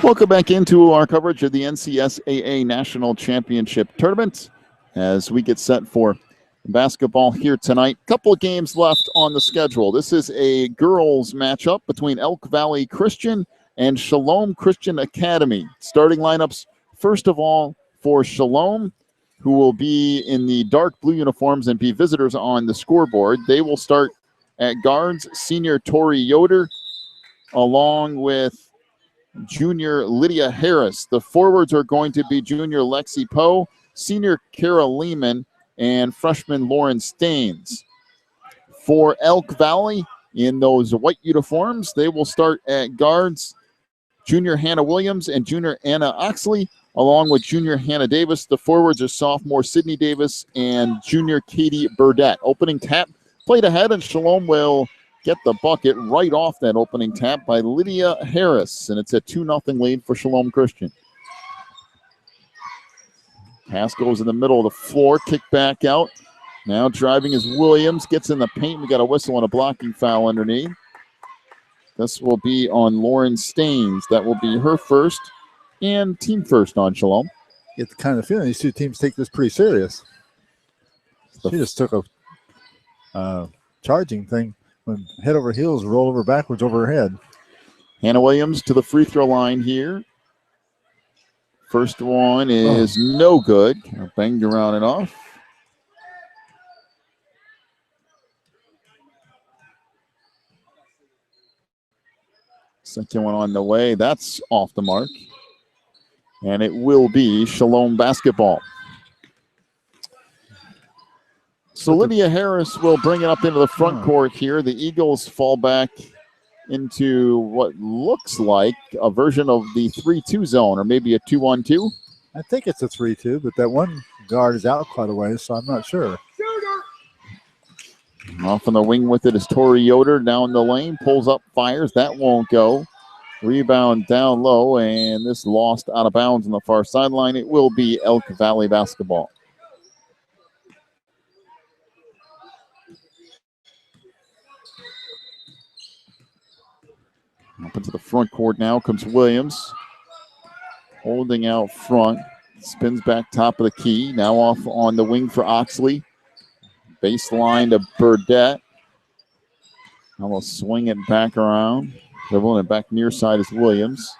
Welcome back into our coverage of the NCSAA National Championship Tournament as we get set for basketball here tonight. Couple of games left on the schedule. This is a girls matchup between Elk Valley Christian and Shalom Christian Academy. Starting lineups, first of all, for Shalom, who will be in the dark blue uniforms and be visitors on the scoreboard. They will start at guards, senior Tori Yoder, along with junior Lydia Harris. The forwards are going to be junior Lexi Poe, senior Kara Lehman, and freshman Lauren Staines. For Elk Valley, in those white uniforms, they will start at guards, junior Hannah Williams and junior Anna Oxley, along with junior Hannah Davis. The forwards are sophomore Sydney Davis and junior Katie Burdett. Opening tap played ahead, and Shalom will get the bucket right off that opening tap by Lydia Harris, and it's a 2-0 lead for Shalom Christian. Pass goes in the middle of the floor, kick back out. Now driving is Williams, gets in the paint. We got a whistle and a blocking foul underneath. This will be on Lauren Staines. That will be her first and team first on Shalom. Get the kind of feeling these two teams take this pretty serious. She just took a charging thing. When head over heels, roll over backwards over her head. Hannah Williams to the free throw line here. First one is no good. Banged around and off. Second one on the way. That's off the mark. And it will be Shalom basketball. So Lydia Harris will bring it up into the front court here. The Eagles fall back into what looks like a version of the 3-2 zone, or maybe a 2-on-2. I think it's a 3-2, but that one guard is out quite a ways, so I'm not sure. Off on the wing with it is Tori Yoder down the lane, pulls up, fires. That won't go. Rebound down low, and this lost out of bounds on the far sideline. It will be Elk Valley basketball. Up into the front court now comes Williams. Holding out front. Spins back top of the key. Now off on the wing for Oxley. Baseline to Burdett. Now we'll swing it back around. Dribbling it back near side is Williams.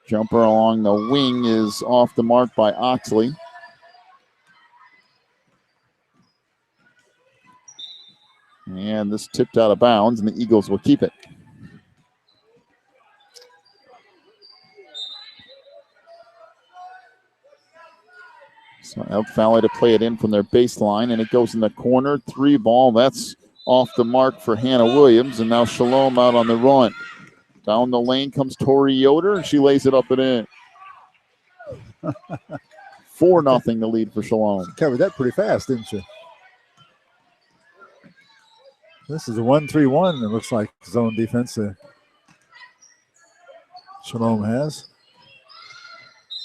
Jumper along the wing is off the mark by Oxley. And this tipped out of bounds, and the Eagles will keep it. So Elk Valley to play it in from their baseline, and it goes in the corner. 3 ball, that's off the mark for Hannah Williams, and now Shalom out on the run. Down the lane comes Tori Yoder, and she lays it up and in. 4-0 the lead for Shalom. She covered that pretty fast, didn't she? This is a 1-3-1, it looks like, zone defense that Shalom has.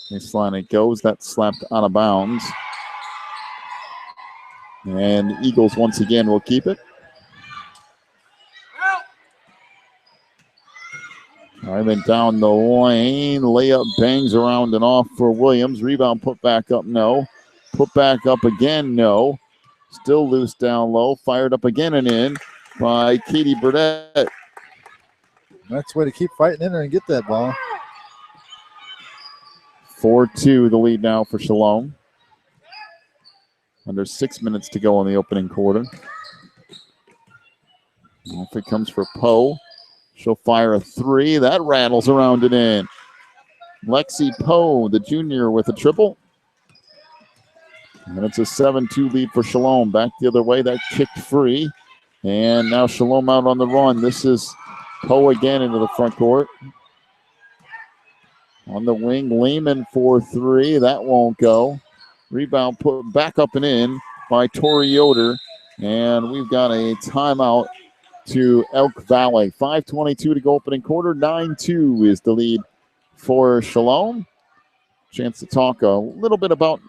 Baseline it goes. That's slapped out of bounds. And the Eagles once again will keep it. Driving down the lane. Layup bangs around and off for Williams. Rebound put back up, no. Put back up again, no. Still loose down low. Fired up again and in by Katie Burdett. That's the way to keep fighting in there and get that ball. 4-2 the lead now for Shalom. Under 6 minutes to go in the opening quarter. Off it comes for Poe. She'll fire a 3. That rattles around and in. Lexi Poe, the junior, with a triple. And it's a 7-2 lead for Shalom. Back the other way. That kicked free. And now Shalom out on the run. This is Poe again into the front court. On the wing, Lehman for 3. That won't go. Rebound put back up and in by Tori Yoder. And we've got a timeout to Elk Valley. 5:22 to go opening quarter. 9-2 is the lead for Shalom. Chance to talk a little bit about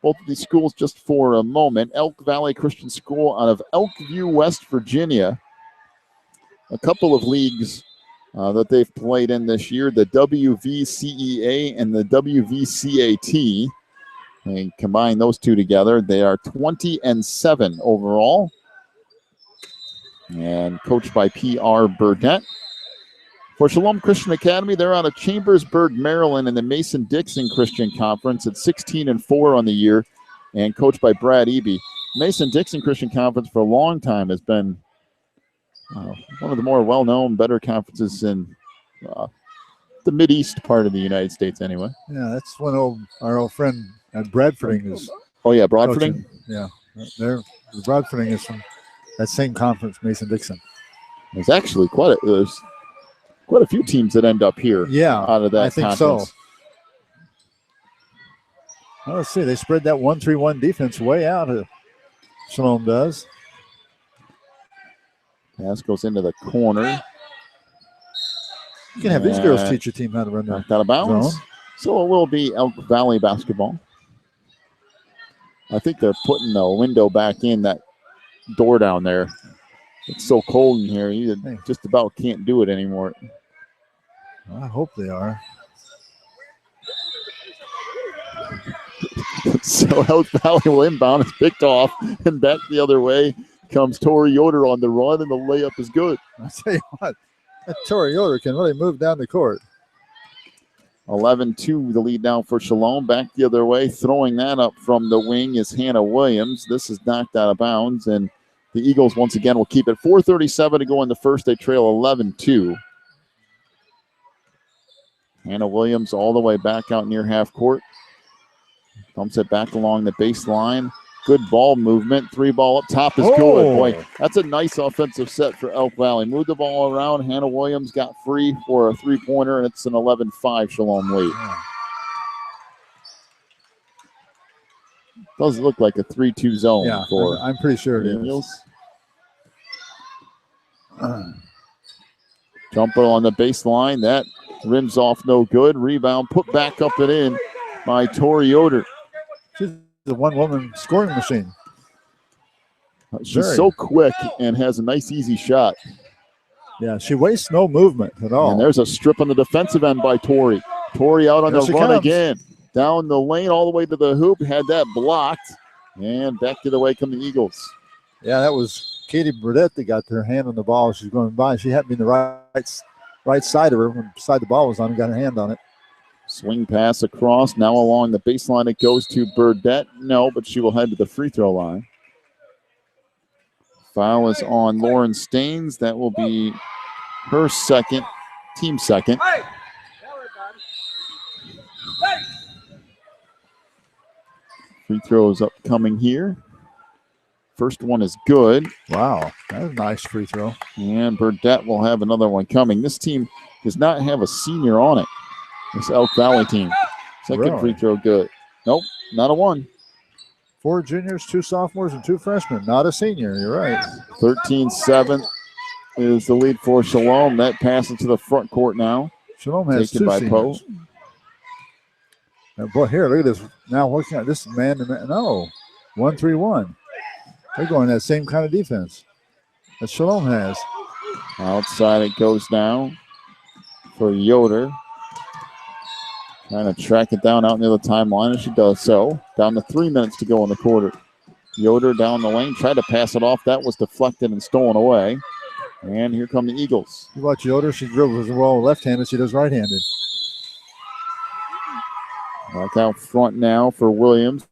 both of these schools just for a moment. Elk Valley Christian School out of Elkview, West Virginia. A couple of leagues that they've played in this year, the WVCEA and the WVCAT. And combine those two together, they are 20-7 overall. And coached by P.R. Burdett. For Shalom Christian Academy, they're out of Chambersburg, Maryland in the Mason-Dixon Christian Conference at 16-4 on the year, and coached by Brad Eby. Mason-Dixon Christian Conference for a long time has been one of the more well-known, better conferences in the Mideast part of the United States anyway. Yeah, that's one our old friend at Bradfording is. Oh, yeah, Bradfording? Coaching. Yeah, the Bradfording is from that same conference, Mason-Dixon. There's actually quite a few teams that end up here out of that I think conference. so. Well, let's see. They spread that 1-3-1 defense way out. Shalom does. Pass goes into the corner. You can have these girls teach your team how to run that. Knocked out of bounds. Zone. So it will be Elk Valley basketball. I think they're putting the window back in that door down there. It's so cold in here. You just about can't do it anymore. I hope they are. So Elk Valley will inbound. It's picked off. And back the other way comes Tori Yoder on the run, and the layup is good. I tell you what, that Tori Yoder can really move down the court. 11-2 the lead now for Shalom. Back the other way. Throwing that up from the wing is Hannah Williams. This is knocked out of bounds, and the Eagles once again will keep it. 4:37 to go in the first. They trail 11-2. Hannah Williams all the way back out near half court. Dumps it back along the baseline. Good ball movement. 3-ball up top is good. Boy, that's a nice offensive set for Elk Valley. Moved the ball around. Hannah Williams got free for a three-pointer, and it's an 11-5 Shalom lead. Does look like a 3-2 zone for I'm pretty sure it Eagles. is. Jumper on the baseline. That rims off no good. Rebound put back up and in by Tori Yoder. She's the one-woman scoring machine. She's so quick and has a nice, easy shot. Yeah, she wastes no movement at all. And there's a strip on the defensive end by Tori. Tori out on the run again. Down the lane all the way to the hoop. Had that blocked. And back to the way come the Eagles. Yeah, that was Katie Burdett that got her hand on the ball. She's going by. She happened to be in the right side of her when the ball was on and got her hand on it. Swing pass across. Now along the baseline it goes to Burdett. No, but she will head to the free throw line. Foul is on Lauren Staines. That will be her second, team second. Free throws upcoming here. First one is good. Wow, that was a nice free throw. And Burdett will have another one coming. This team does not have a senior on it. This Elk Valley team. Second free throw good. Nope, not a one. 4 juniors, 2 sophomores, and 2 freshmen. Not a senior, you're right. 13-7 is the lead for Shalom. That pass into the front court now. Shalom has taken 2 by seniors. Poe. Now, boy, here, look at this. Now looking at this man. No, 1-3-1. They're going that same kind of defense that Shalom has. Outside it goes now for Yoder. Trying to track it down out near the timeline, and she does so. Down to 3 minutes to go in the quarter. Yoder down the lane, tried to pass it off. That was deflected and stolen away. And here come the Eagles. You watch Yoder, she dribbles well left-handed, she does right-handed. Back out front now for Williams.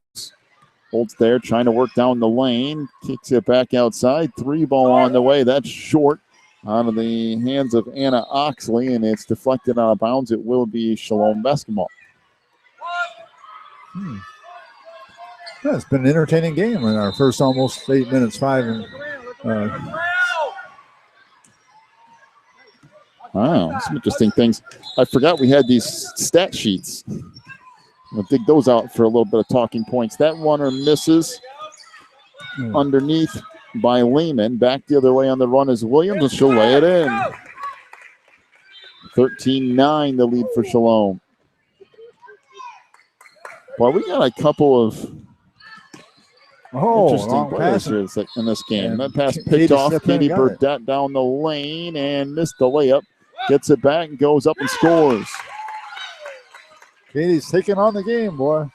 Holds there, trying to work down the lane. Kicks it back outside. 3-ball on the way. That's short. Out of the hands of Anna Oxley, and it's deflected out of bounds. It will be Shalom basketball. Yeah, it's been an entertaining game in our first almost 8 minutes, 5. Wow, some interesting things. I forgot we had these stat sheets. I'll dig those out for a little bit of talking points. That runner misses underneath by Lehman. Back the other way on the run is Williams, and she'll lay it in. 13-9 the lead for Shalom. Well, we got a couple of interesting players here in this game. And that pass picked off. Katie Burdett down the lane and missed the layup. Gets it back and goes up and scores. Katie's taking on the game, boy.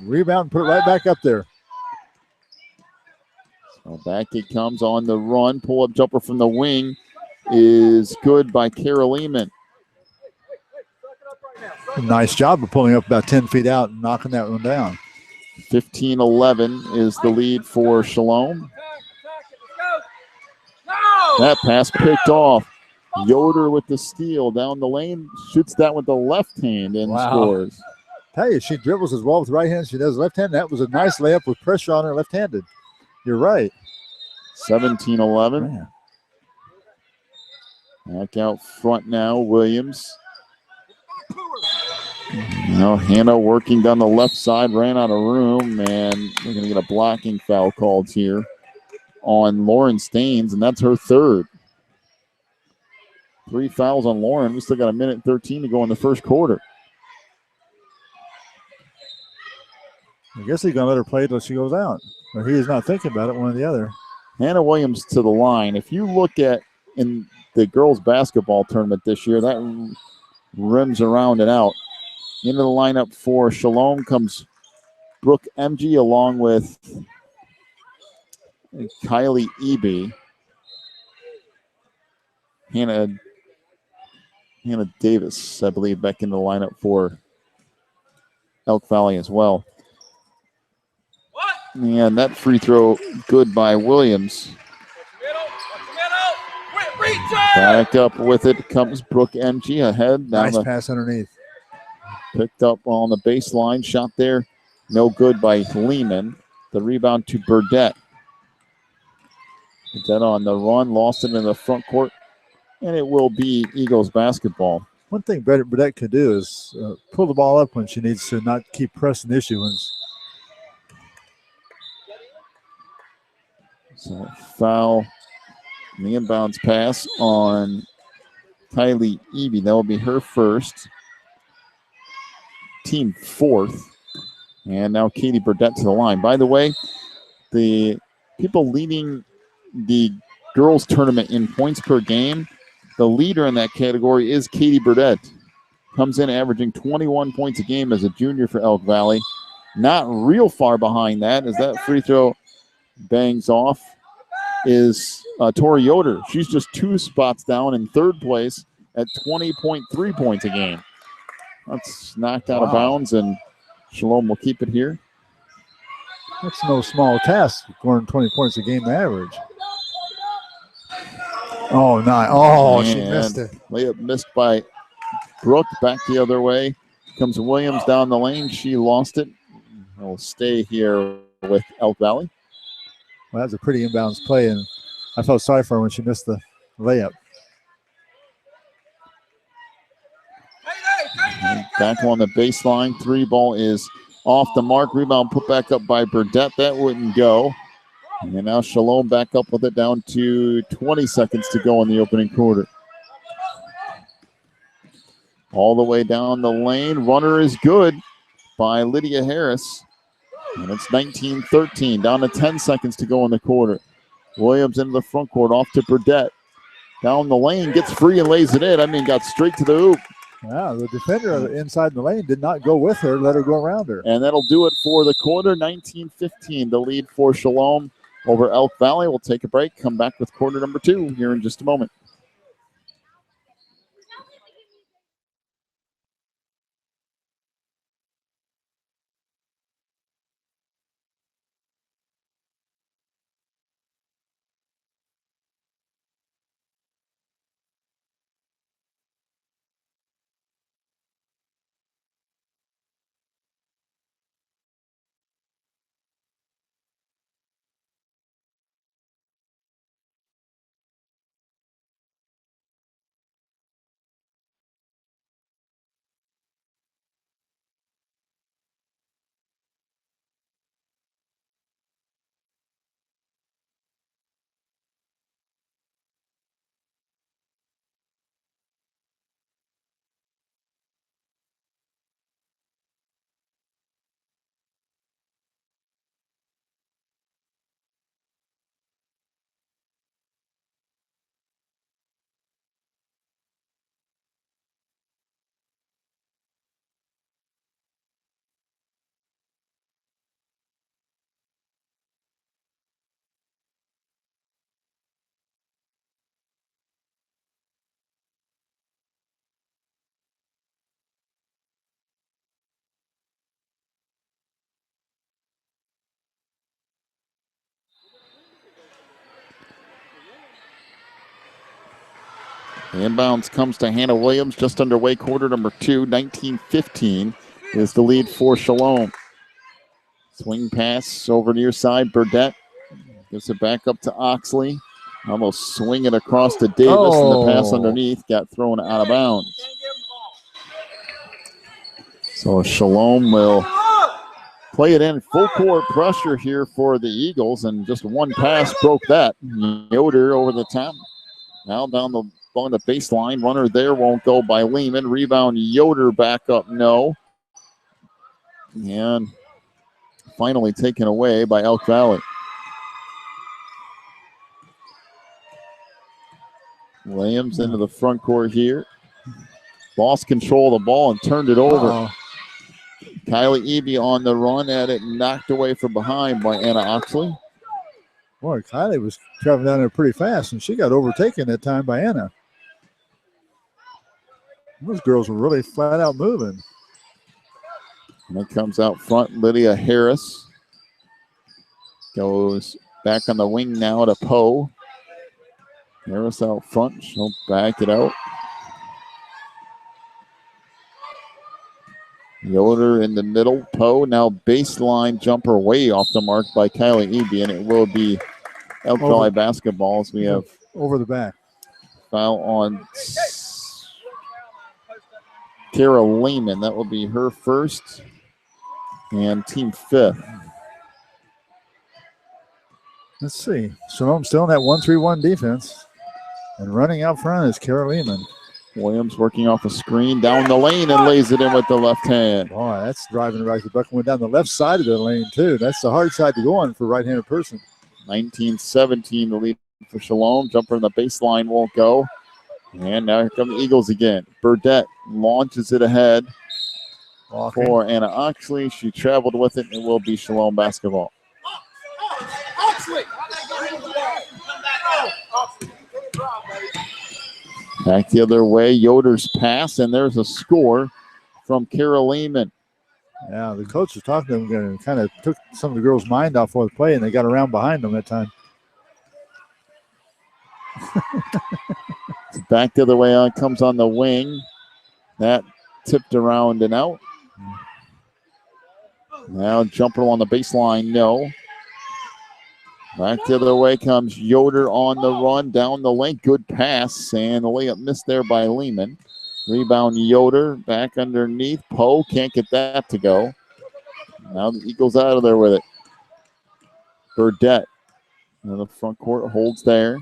Rebound and put it right back up there. So back it comes on the run. Pull-up jumper from the wing is good by Kara Lehman. Nice job of pulling up about 10 feet out and knocking that one down. 15-11 is the lead for Shalom. That pass picked off. Yoder with the steal down the lane, shoots that with the left hand and scores. Tell you, she dribbles as well with the right hand as she does left hand. That was a nice layup with pressure on her left-handed. You're right. 17-11. Back out front now, Williams. Now Hannah working down the left side, ran out of room, and we're going to get a blocking foul called here on Lauren Staines, and that's her third. 3 fouls on Lauren. We still got a minute and 13 to go in the first quarter. I guess he's going to let her play until she goes out. Or he is not thinking about it, one or the other. Hannah Williams to the line. If you look at in the girls basketball tournament this year, that rims around and out. Into the lineup for Shalom comes Brooke MG along with Kylie Eby. Hannah Davis, I believe, back in the lineup for Elk Valley as well. And that free throw good by Williams. Back up with it comes Brooke MG ahead. Nice pass underneath. Picked up on the baseline. Shot there. No good by Lehman. The rebound to Burdett. Burdett on the run. Lost it in the front court. And it will be Eagles basketball. One thing Burdett could do is pull the ball up when she needs to, not keep pressing the issue. So foul. The inbounds pass on Kylie Eby. That will be her first. Team fourth. And now Katie Burdett to the line. By the way, the people leading the girls tournament in points per game, the leader in that category is Katie Burdett. Comes in averaging 21 points a game as a junior for Elk Valley. Not real far behind that as that free throw bangs off is Tori Yoder. She's just 2 spots down in third place at 20.3 points a game. That's knocked out of bounds, and Shalom will keep it here. That's no small task, scoring 20 points a game average. Oh, nice. Oh, she missed it. Layup missed by Brooke. Back the other way. Comes Williams down the lane. She lost it. Will stay here with Elk Valley. Well, that was a pretty inbounds play, and I felt sorry for her when she missed the layup. And back on the baseline. 3 ball is off the mark. Rebound put back up by Burdett. That wouldn't go. And now Shalom back up with it down to 20 seconds to go in the opening quarter. All the way down the lane. Runner is good by Lydia Harris. And it's 19-13. Down to 10 seconds to go in the quarter. Williams into the front court. Off to Burdett. Down the lane. Gets free and lays it in. Got straight to the hoop. Wow, the defender inside the lane did not go with her. Let her go around her. And that'll do it for the quarter. 19-15. The lead for Shalom over Elk Valley. We'll take a break. Come back with quarter number 2 here in just a moment. Inbounds comes to Hannah Williams, just underway, quarter number 2, 19-15 is the lead for Shalom. Swing pass over near side, Burdette gives it back up to Oxley. Almost swinging across to Davis, and the pass underneath got thrown out of bounds. So Shalom will play it in full court pressure here for the Eagles, and just one pass broke that. Yoder over the top. Now down the baseline. Runner there won't go by Lehman. Rebound Yoder back up, no. And finally taken away by Elk Valley. Williams into the front court here. Lost control of the ball and turned it over. Kylie Eby on the run at it, knocked away from behind by Anna Oxley. Boy, Kylie was traveling down there pretty fast, and she got overtaken that time by Anna. Those girls were really flat out moving. And it comes out front, Lydia Harris. Goes back on the wing now to Poe. Harris out front, she'll back it out. Yoder in the middle, Poe now baseline jumper way off the mark by Kylie Eby, and it will be Elk Valley basketball as we have over the back. Foul on Kara Lehman. That will be her first and team 5th. Let's see. Shalom still in that 1-3-1 defense. And running out front is Kara Lehman. Williams working off a screen down the lane and lays it in with the left hand. Boy, that's driving right to the bucket. Went down the left side of the lane, too. That's the hard side to go on for a right-handed person. 19-17, the lead for Shalom. Jumper in the baseline won't go. And now here come the Eagles again. Burdette launches it ahead for Anna Oxley. She traveled with it, and it will be Shalom basketball. Back the other way, Yoder's pass, and there's a score from Kara Lehman. Yeah, the coach was talking to them and kind of took some of the girls' mind off of the play, and they got around behind them that time. Back the other way on, comes on the wing. That tipped around and out. Now jumper on the baseline, no. Back the other way comes Yoder on the run, down the lane. Good pass, and the layup missed there by Lehman. Rebound Yoder, back underneath. Poe can't get that to go. Now the Eagles out of there with it. Burdette in the front court, holds there.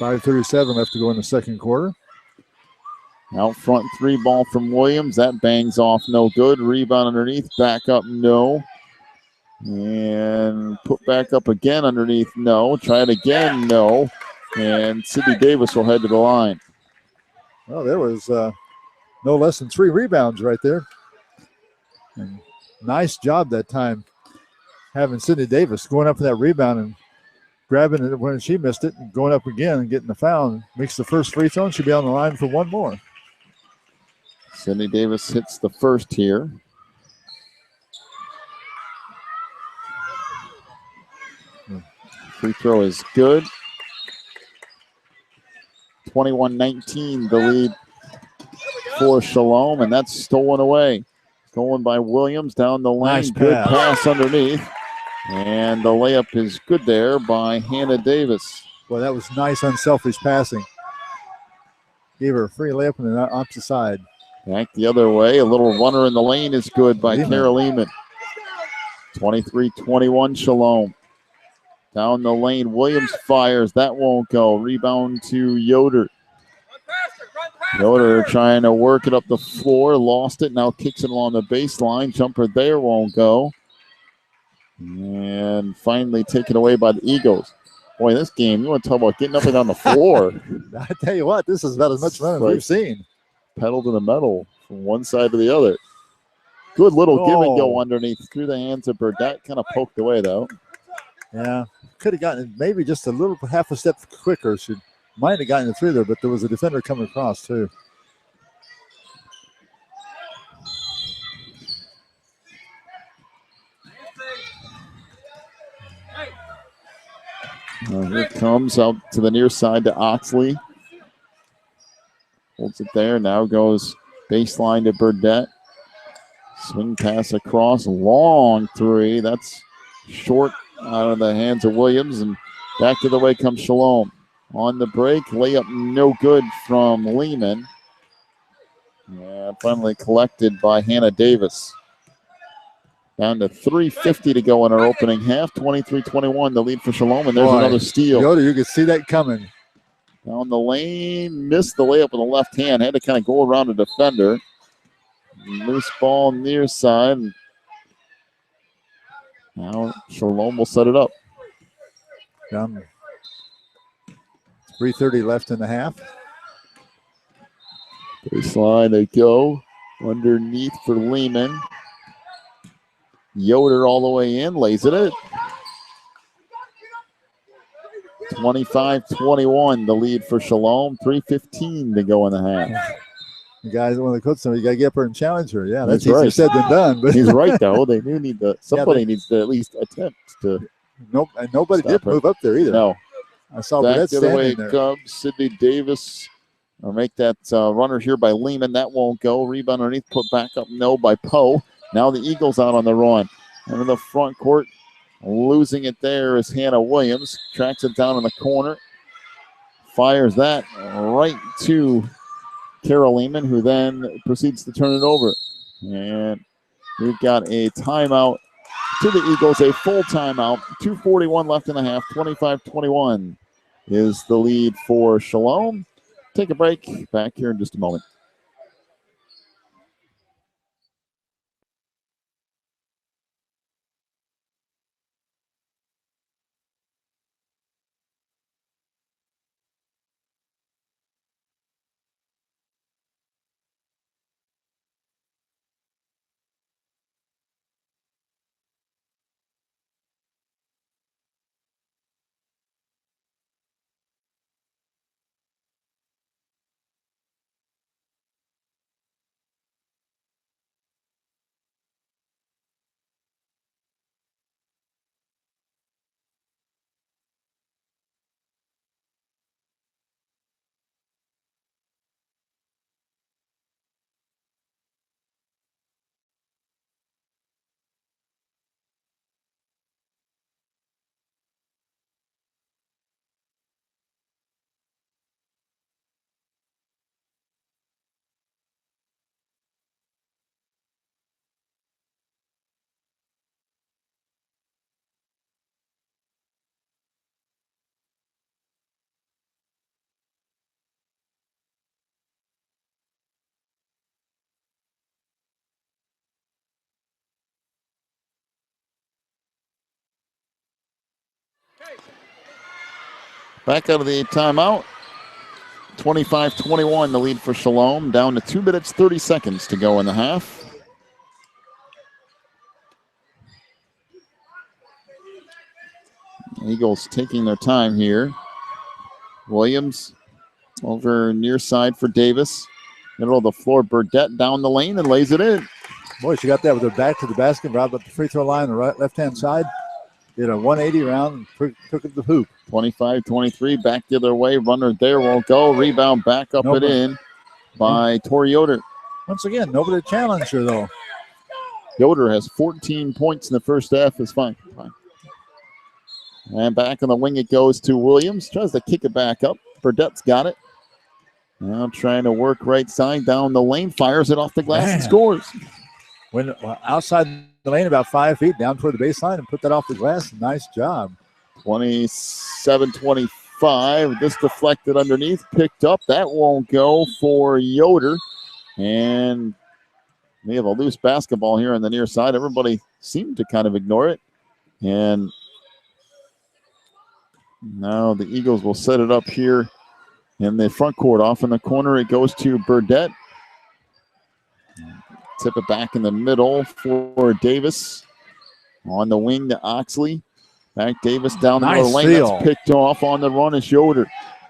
5:37 left to go in the second quarter. Out front, 3 ball from Williams. That bangs off, no good. Rebound underneath, back up, no. And put back up again underneath, no. Try it again, no. And Sydney Davis will head to the line. Well, there was no less than 3 rebounds right there. And nice job that time having Sydney Davis going up for that rebound and grabbing it when she missed it and going up again and getting the foul. And makes the first free throw and she'll be on the line for 1 more. Sydney Davis hits the first here. Free throw is good. 21-19, the lead for Shalom, and that's stolen away. Stolen by Williams down the lane. Nice good pass underneath. And the layup is good there by Hannah Davis. Boy, that was nice, unselfish passing. Gave her a free layup on the opposite side. Back the other way. A little runner in the lane is good by Kara Lehman. 23-21, Shalom. Down the lane, Williams fires. That won't go. Rebound to Yoder. Yoder trying to work it up the floor. Lost it. Now kicks it along the baseline. Jumper there won't go. And finally taken away by the Eagles. Boy, this game, you want to talk about getting up and down the floor. I tell you what, this is about as much fun as we've seen. Pedal to the metal from one side to the other. Good little give and go underneath through the hands of Burdette. Kind of poked away, though. Yeah, could have gotten it maybe just a little, half a step quicker. She might have gotten it through there, but there was a defender coming across, too. Here comes out to the near side to Oxley. Holds it there. Now goes baseline to Burdett. Swing pass across. Long three. That's short out of the hands of Williams. And back to the way comes Shalom. On the break. Layup no good from Lehman. Yeah, finally collected by Hannah Davis. Down to 3:50 to go in our opening half. 23-21, the lead for Shalom. And there's another steal. Yoder, you could see that coming. Down the lane, missed the layup with the left hand. Had to kind of go around the defender. Loose ball near side. Now Shalom will set it up. Down 3:30 left in the half. Baseline they go. Underneath for Lehman. Yoder all the way in, lays it in. 25-21, the lead for Shalom. 3:15 to go in the half. The guys, one of the coaches said, you got to get up there and challenge her. Yeah, that's right. Easier said than done. But he's right, though. They do need to. Somebody needs to at least attempt to. Nope, and nobody did move up there either. No. I saw back Burdett to the way there. it comes. Sydney Davis will make that runner here by Lehman. That won't go. Rebound underneath, put back up, no, by Poe. Now the Eagles out on the run. And in the front court, losing it there is Hannah Williams. Tracks it down in the corner. Fires that right to Carol Lehman, who then proceeds to turn it over. And we've got a timeout to the Eagles, a full timeout. 2:41 left in the half. 25-21 is the lead for Shalom. Take a break. Back here in just a moment. Back out of the timeout. 25-21, the lead for Shalom. Down to 2 minutes, 30 seconds to go in the half. Eagles taking their time here. Williams over near side for Davis. Middle of the floor, Burdett down the lane and lays it in. Boy, she got that with her back to the basket, right up the free throw line on the right, left-hand side. Did a 180 round and took it to the hoop. 25-23, back the other way. Runner there won't go. Rebound back up and in by Tori Yoder. Once again, nobody challenged her, though. Yoder has 14 points in the first half. It's fine. And back on the wing it goes to Williams. Tries to kick it back up. Burdett's got it. Now trying to work right side down the lane. Fires it off the glass and scores. When outside the lane about 5 feet down toward the baseline and put that off the glass. Nice job. 27-25. This deflected underneath. Picked up. That won't go for Yoder. And we have a loose basketball here on the near side. Everybody seemed to kind of ignore it. And now the Eagles will set it up here in the front court. Off in the corner, it goes to Burdett. Tip it back in the middle for Davis. On the wing to Oxley. Back Davis down the middle lane. Steal. That's picked off on the run is Yoder.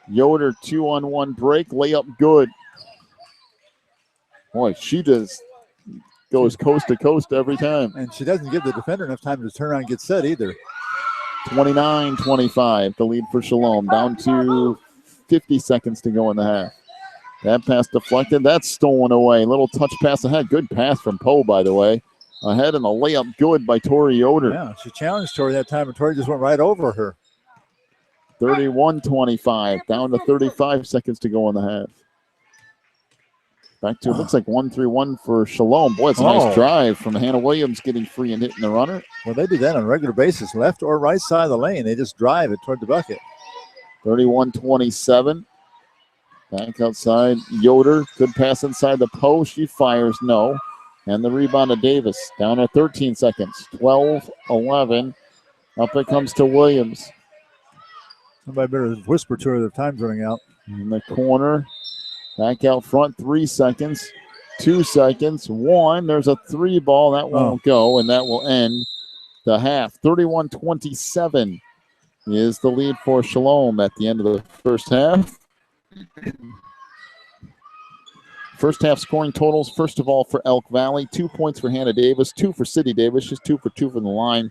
Yoder 2-on-1 break. Layup good. Boy, she just goes coast to coast every time. And she doesn't give the defender enough time to turn around and get set either. 29-25, the lead for Shalom. Down to 50 seconds to go in the half. That pass deflected. That's stolen away. Little touch pass ahead. Good pass from Poe, by the way. Ahead and the layup good by Tori Yoder. Yeah, she challenged Tori that time, and Tori just went right over her. 31-25. Down to 35 seconds to go in the half. Back to, it looks like 1-3-1 for Shalom. Boy, it's a nice drive from Hannah Williams getting free and hitting the runner. Well, they do that on a regular basis, left or right side of the lane. They just drive it toward the bucket. 31-27. Back outside, Yoder. Good pass inside the post. She fires no. And the rebound to Davis. Down to 13 seconds. 12-11. Up it comes to Williams. Somebody better whisper to her the time's running out. In the corner. Back out front, 3 seconds. 2 seconds. 1. There's a 3 ball. That won't go, and that will end the half. 31-27 is the lead for Shalom at the end of the first half. First half scoring totals, first of all, for Elk Valley. 2 points for Hannah Davis, 2 for Sydney Davis. She's 2 for 2 from the line.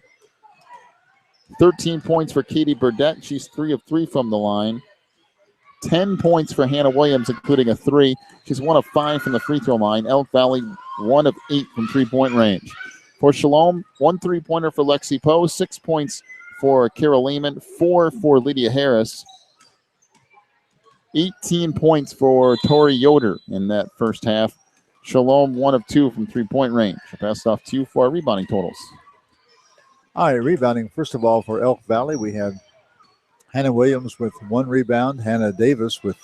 13 points for Katie Burdett. She's 3 of 3 from the line. 10 points for Hannah Williams, including a 3. She's 1 of 5 from the free throw line. Elk Valley, 1 of 8 from three-point range. For Shalom, 1 3-pointer for Lexi Poe, 6 points for Kara Lehman, 4 for Lydia Harris. 18 points for Tori Yoder in that first half. Shalom, 1 of 2 from three-point range. I'll pass it off to you for our rebounding totals. All right, rebounding, first of all, for Elk Valley, we had Hannah Williams with 1 rebound, Hannah Davis with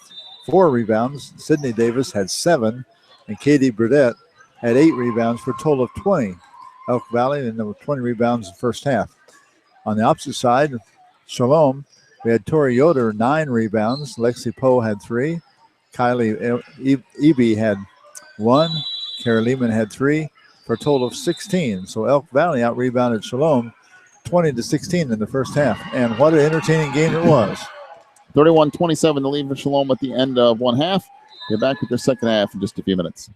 4 rebounds, Sydney Davis had 7, and Katie Burdett had 8 rebounds for a total of 20. Elk Valley, and there were 20 rebounds in the first half. On the opposite side, Shalom, we had Tori Yoder, 9 rebounds. Lexi Poe had 3. Kylie Eby had 1. Kara Lehman had 3 for a total of 16. So Elk Valley out-rebounded Shalom 20-16 in the first half. And what an entertaining game it was. 31-27 the lead for Shalom at the end of one half. We're back with their second half in just a few minutes.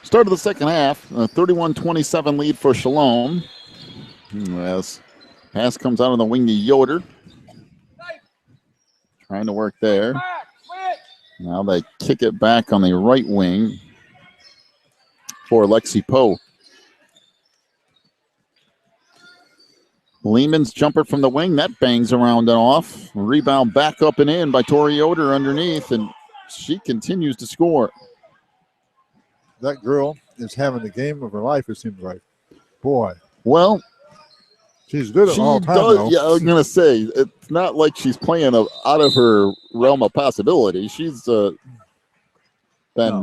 Start of the second half, a 31-27 lead for Shalom. As pass comes out on the wing to Yoder. Trying to work there. Now they kick it back on the right wing for Lexi Poe. Lehman's jumper from the wing. That bangs around and off. Rebound back up and in by Tori Yoder underneath, and she continues to score. That girl is having the game of her life, it seems like. Boy. Well, she's good at all time, though. Yeah, I was going to say, it's not like she's playing out of her realm of possibility. She's been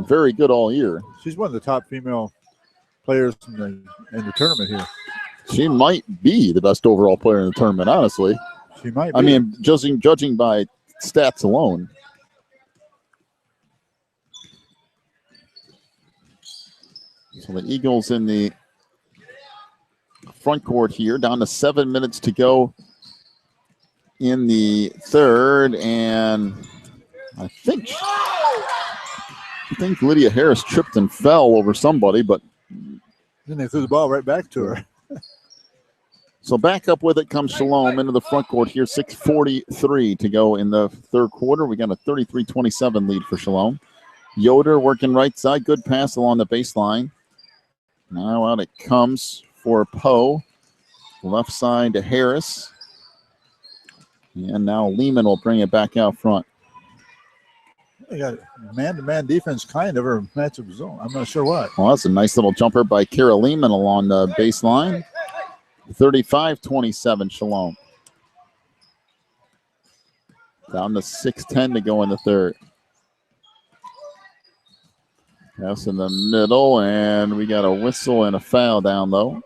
very good all year. She's one of the top female players in the tournament here. She might be the best overall player in the tournament, honestly. She might be. I mean, judging by stats alone. So the Eagles in the front court here, down to 7 minutes to go in the third, and I think Lydia Harris tripped and fell over somebody, but then they threw the ball right back to her. So back up with it comes Shalom into the front court here. 6:43 to go in the third quarter. We got a 33-27 lead for Shalom. Yoder working right side. Good pass along the baseline. Now out it comes for Poe. Left side to Harris. And now Lehman will bring it back out front. They got man-to-man defense kind of, or matchup zone. I'm not sure what. Well, that's a nice little jumper by Kara Lehman along the baseline. 35-27 Shalom. Down to 6:10 to go in the third. Pass in the middle, and we got a whistle and a foul down low.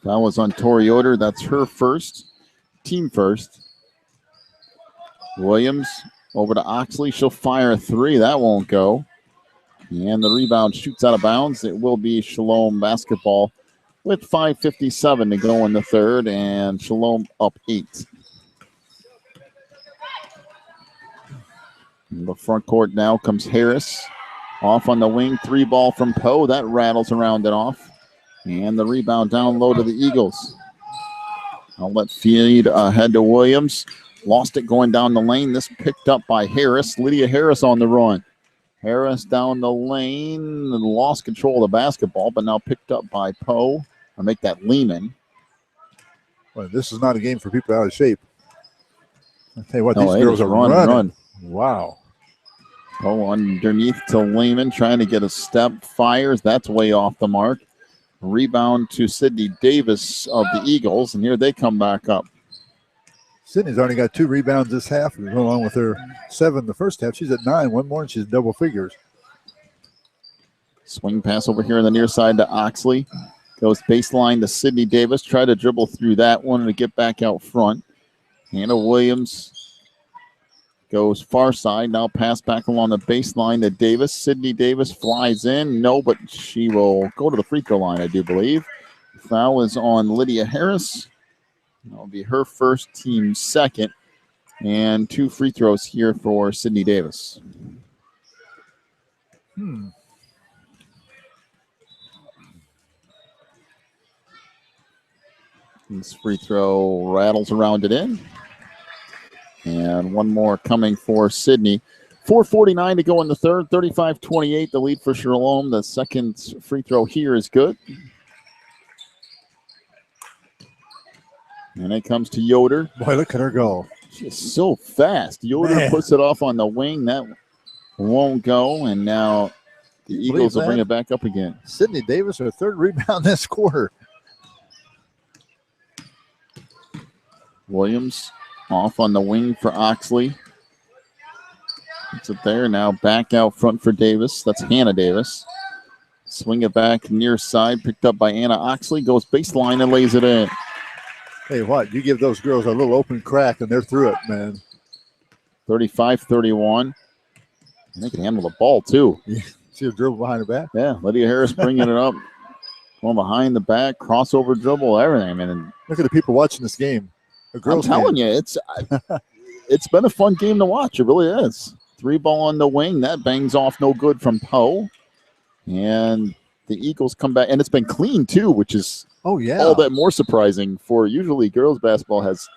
Foul was on Tori Yoder. That's her first. Team first. Williams over to Oxley. She'll fire a three. That won't go. And the rebound shoots out of bounds. It will be Shalom basketball with 5:57 to go in the third, and Shalom up 8. In the front court now comes Harris. Off on the wing, 3 ball from Poe. That rattles around and off. And the rebound down low to the Eagles. Outlet feed ahead to Williams. Lost it going down the lane. This picked up by Harris. Lydia Harris on the run. Harris down the lane and lost control of the basketball, but now picked up by Poe. I'll make that Lehman. Well, this is not a game for people out of shape. I'll tell you what, these girls are running. Wow. Poe underneath to Lehman, trying to get a step. Fires. That's way off the mark. Rebound to Sydney Davis of the Eagles, and here they come back up. Sydney's already got 2 rebounds this half, along with her 7 the first half. She's at 9. One more, and she's double figures. Swing pass over here on the near side to Oxley. Goes baseline to Sydney Davis. Try to dribble through that one to get back out front. Hannah Williams goes far side. Now pass back along the baseline to Davis. Sydney Davis flies in. No, but she will go to the free throw line, I do believe. Foul is on Lydia Harris. That'll be her first, team second. And 2 free throws here for Sydney Davis. This free throw rattles around it in. And one more coming for Sydney. 4:49 to go in the third. 35-28, the lead for Shalom. The second free throw here is good. And it comes to Yoder. Boy, look at her go. She's so fast. Yoder puts it off on the wing. That won't go. And now the Eagles will bring it back up again. Sydney Davis, her 3rd rebound this quarter. Williams off on the wing for Oxley. Puts it there. Now back out front for Davis. That's Hannah Davis. Swing it back near side. Picked up by Anna Oxley. Goes baseline and lays it in. Hey, what? You give those girls a little open crack, and they're through it, man. 35-31. And they can handle the ball, too. See her dribble behind her back? Yeah, Lydia Harris bringing it up. Going behind the back, crossover dribble, everything, man. Look at the people watching this game. The girls I'm telling you, it's it's been a fun game to watch. It really is. 3-ball on the wing. That bangs off no good from Poe. And the Eagles come back. And it's been clean, too, which is all that more surprising for usually girls basketball has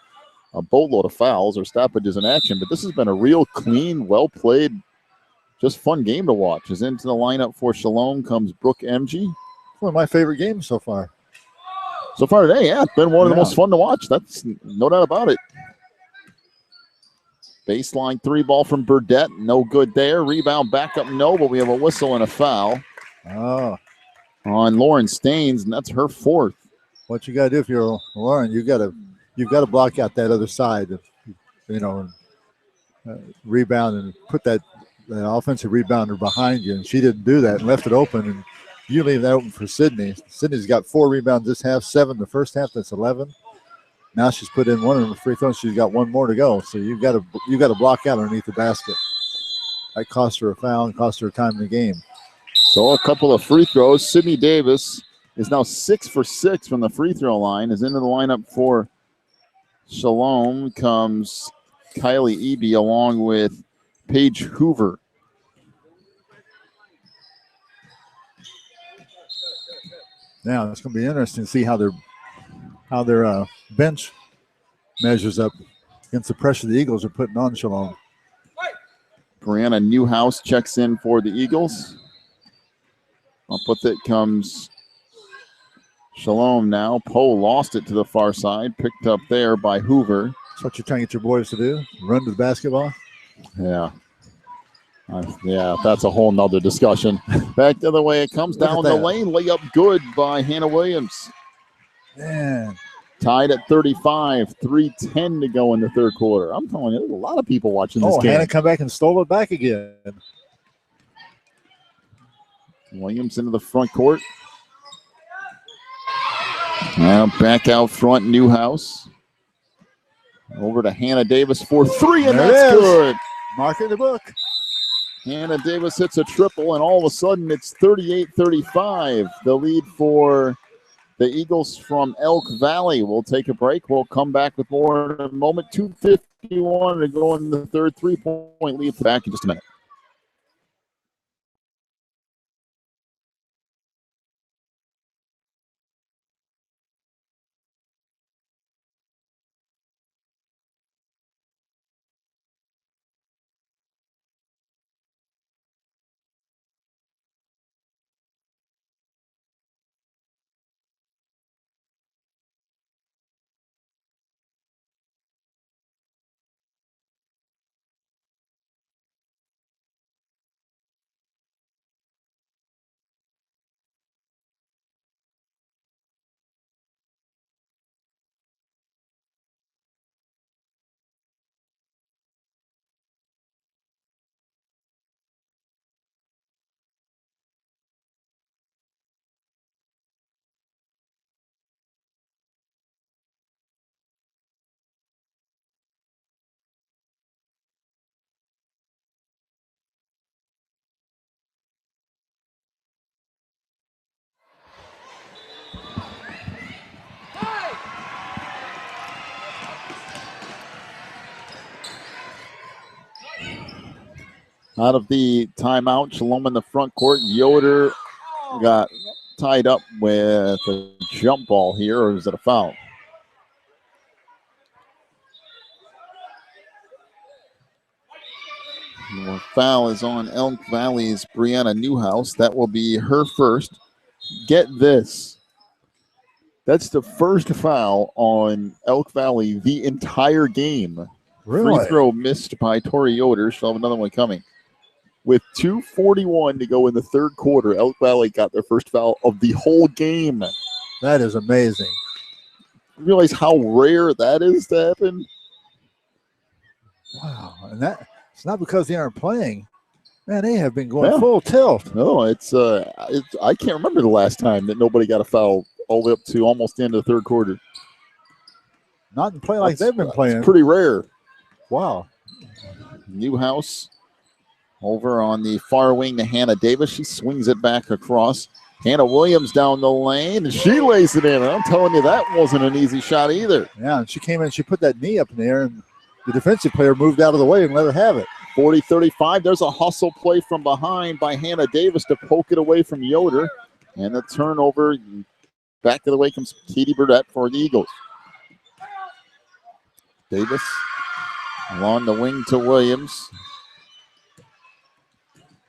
a boatload of fouls or stoppages in action. But this has been a real clean, well-played, just fun game to watch. As into the lineup for Shalom comes Brooke MG. One of my favorite games so far. So far today, yeah. It's been one of the most fun to watch. That's no doubt about it. Baseline 3-ball from Burdette. No good there. Rebound back up, no, but we have a whistle and a foul on Lauren Staines, and that's her 4th. What you got to do if you're Lauren, you've got to block out that other side, rebound and put that offensive rebounder behind you. And she didn't do that and left it open. And you leave that open for Sydney. Sydney's got 4 rebounds this half, 7 the first half. That's 11. Now she's put in 1 of the free throws. She's got 1 more to go. So you got to block out underneath the basket. That cost her a foul and cost her time in the game. So a couple of free throws. Sydney Davis is now 6 for 6 from the free throw line. Is into the lineup for Shalom. Comes Kylie Eby along with Paige Hoover. Now it's going to be interesting to see how their bench measures up against the pressure the Eagles are putting on Shalom. Brianna Newhouse checks in for the Eagles. Up with it comes Shalom now. Poe lost it to the far side. Picked up there by Hoover. That's what you're trying to get your boys to do? Run to the basketball? Yeah. That's a whole nother discussion. Back the other way it comes down the lane. Layup good by Hannah Williams. Man. Tied at 35. 3:10 to go in the third quarter. I'm telling you, there's a lot of people watching this game. Hannah come back and stole it back again. Williams into the front court. Now back out front, Newhouse. Over to Hannah Davis for 3, and that's good. Mark in the book. Hannah Davis hits a triple, and all of a sudden it's 38-35. The lead for the Eagles from Elk Valley. We'll take a break. We'll come back with more in a moment. 2:51 to go in the third. 3-point lead. Back in just a minute. Out of the timeout, Shalom in the front court. Yoder got tied up with a jump ball here, or is it a foul? The foul is on Elk Valley's Brianna Newhouse. That will be her first. Get this. That's the first foul on Elk Valley the entire game. Really? Free throw missed by Tori Yoder. She'll have another one coming. With 2:41 to go in the third quarter, Elk Valley got their first foul of the whole game. That is amazing. You realize how rare that is to happen? Wow. And that it's not because they aren't playing. Man, they have been going full tilt. No, it's I can't remember the last time that nobody got a foul all the way up to almost the end of the third quarter. Not in play like they've been playing. It's pretty rare. Wow. Newhouse over on the far wing to Hannah Davis. She swings it back across. Hannah Williams down the lane, and she lays it in. I'm telling you, that wasn't an easy shot either. Yeah, and she came in, she put that knee up in the air, and the defensive player moved out of the way and let her have it. 40-35. There's a hustle play from behind by Hannah Davis to poke it away from Yoder. And the turnover. Back of the way comes Katie Burdett for the Eagles. Davis along the wing to Williams.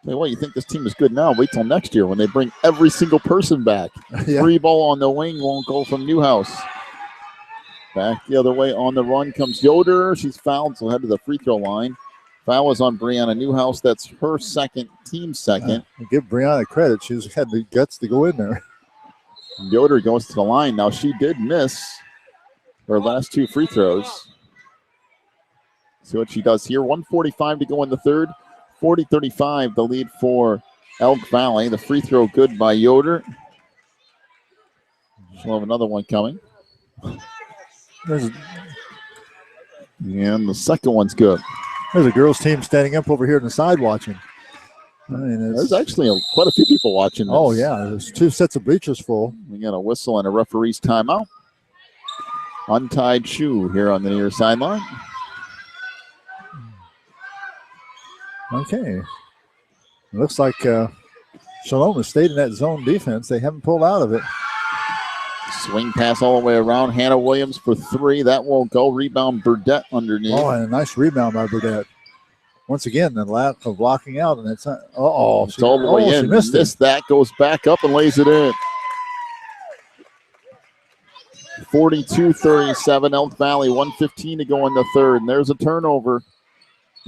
Hey, what, you think this team is good now? Wait till next year when they bring every single person back. Yeah. Free ball on the wing won't go from Newhouse. Back the other way on the run comes Yoder. She's fouled, so head to the free throw line. Foul is on Brianna Newhouse. That's her second, team second. Give Brianna credit. She's had the guts to go in there. Yoder goes to the line. Now, she did miss her last two free throws. See what she does here. 1:45 to go in the third. 40-35, the lead for Elk Valley. The free throw good by Yoder. She'll have another one coming. And the second one's good. There's a girls' team standing up over here on the side watching. I mean, there's actually quite a few people watching this. Oh, yeah. There's two sets of bleachers full. We got a whistle and a referee's timeout. Untied shoe here on the near sideline. Okay. It looks like Shalom has stayed in that zone defense. They haven't pulled out of it. Swing pass all the way around. Hannah Williams for three. That won't go. Rebound Burdett underneath. Oh, and a nice rebound by Burdett. Once again, the lack of blocking out, and it's all the way in. She missed that. Goes back up and lays it in. 42-37, Elk Valley. 1:15 to go in the third. And there's a turnover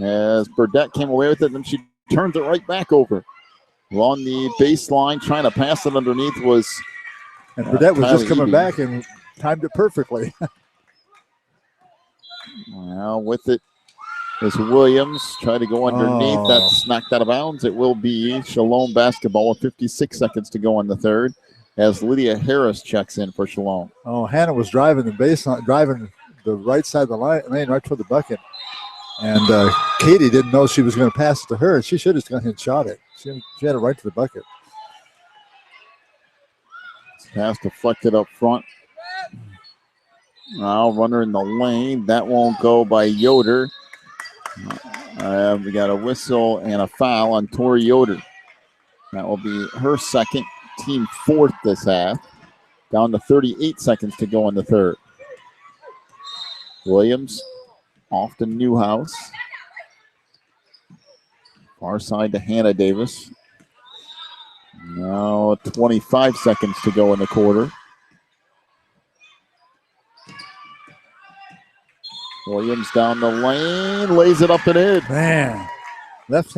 as Burdett came away with it, and then she turned it right back over. Along the baseline, trying to pass it underneath was. And Burdett was just coming back and timed it perfectly. Now with it is Williams. Try to go underneath. Oh. That's knocked out of bounds. It will be Shalom basketball with 56 seconds to go in the third as Lydia Harris checks in for Shalom. Oh, Hannah was driving the baseline, driving the right side of the lane right toward the bucket. And Katie didn't know she was going to pass it to her. She should have gone ahead and shot it. She had it right to the bucket. Pass deflected up front. Now runner in the lane. That won't go by Yoder. We got a whistle and a foul on Tori Yoder. That will be her second, team fourth this half. Down to 38 seconds to go in the third. Williams off to Newhouse. Far side to Hannah Davis. Now 25 seconds to go in the quarter. Williams down the lane, lays it up and in. Man, left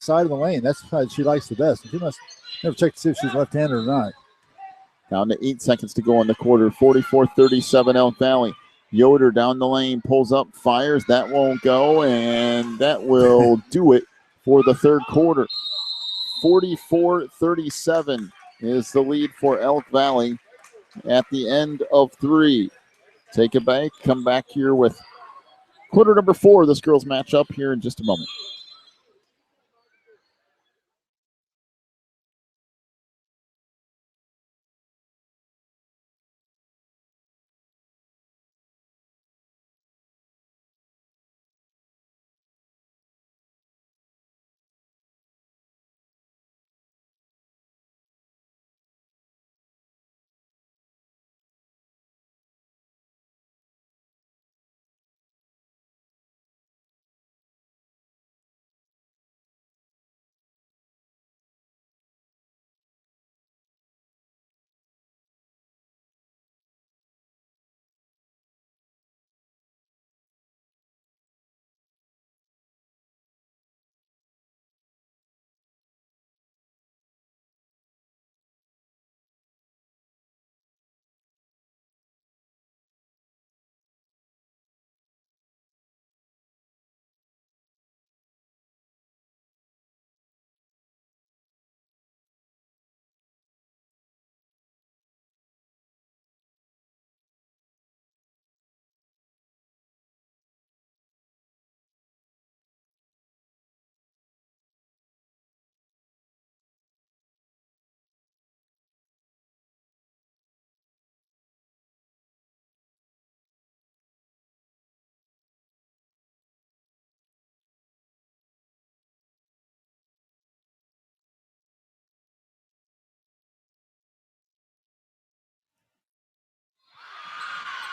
side of the lane. That's the side she likes the best. She must never check to see if she's left-handed or not. Down to 8 seconds to go in the quarter. 44-37 Elk Valley. Yoder down the lane, pulls up, fires. That won't go, and that will do it for the third quarter. 44-37 is the lead for Elk Valley at the end of three. Take a break, come back here with quarter number 4 of this girls matchup here in just a moment.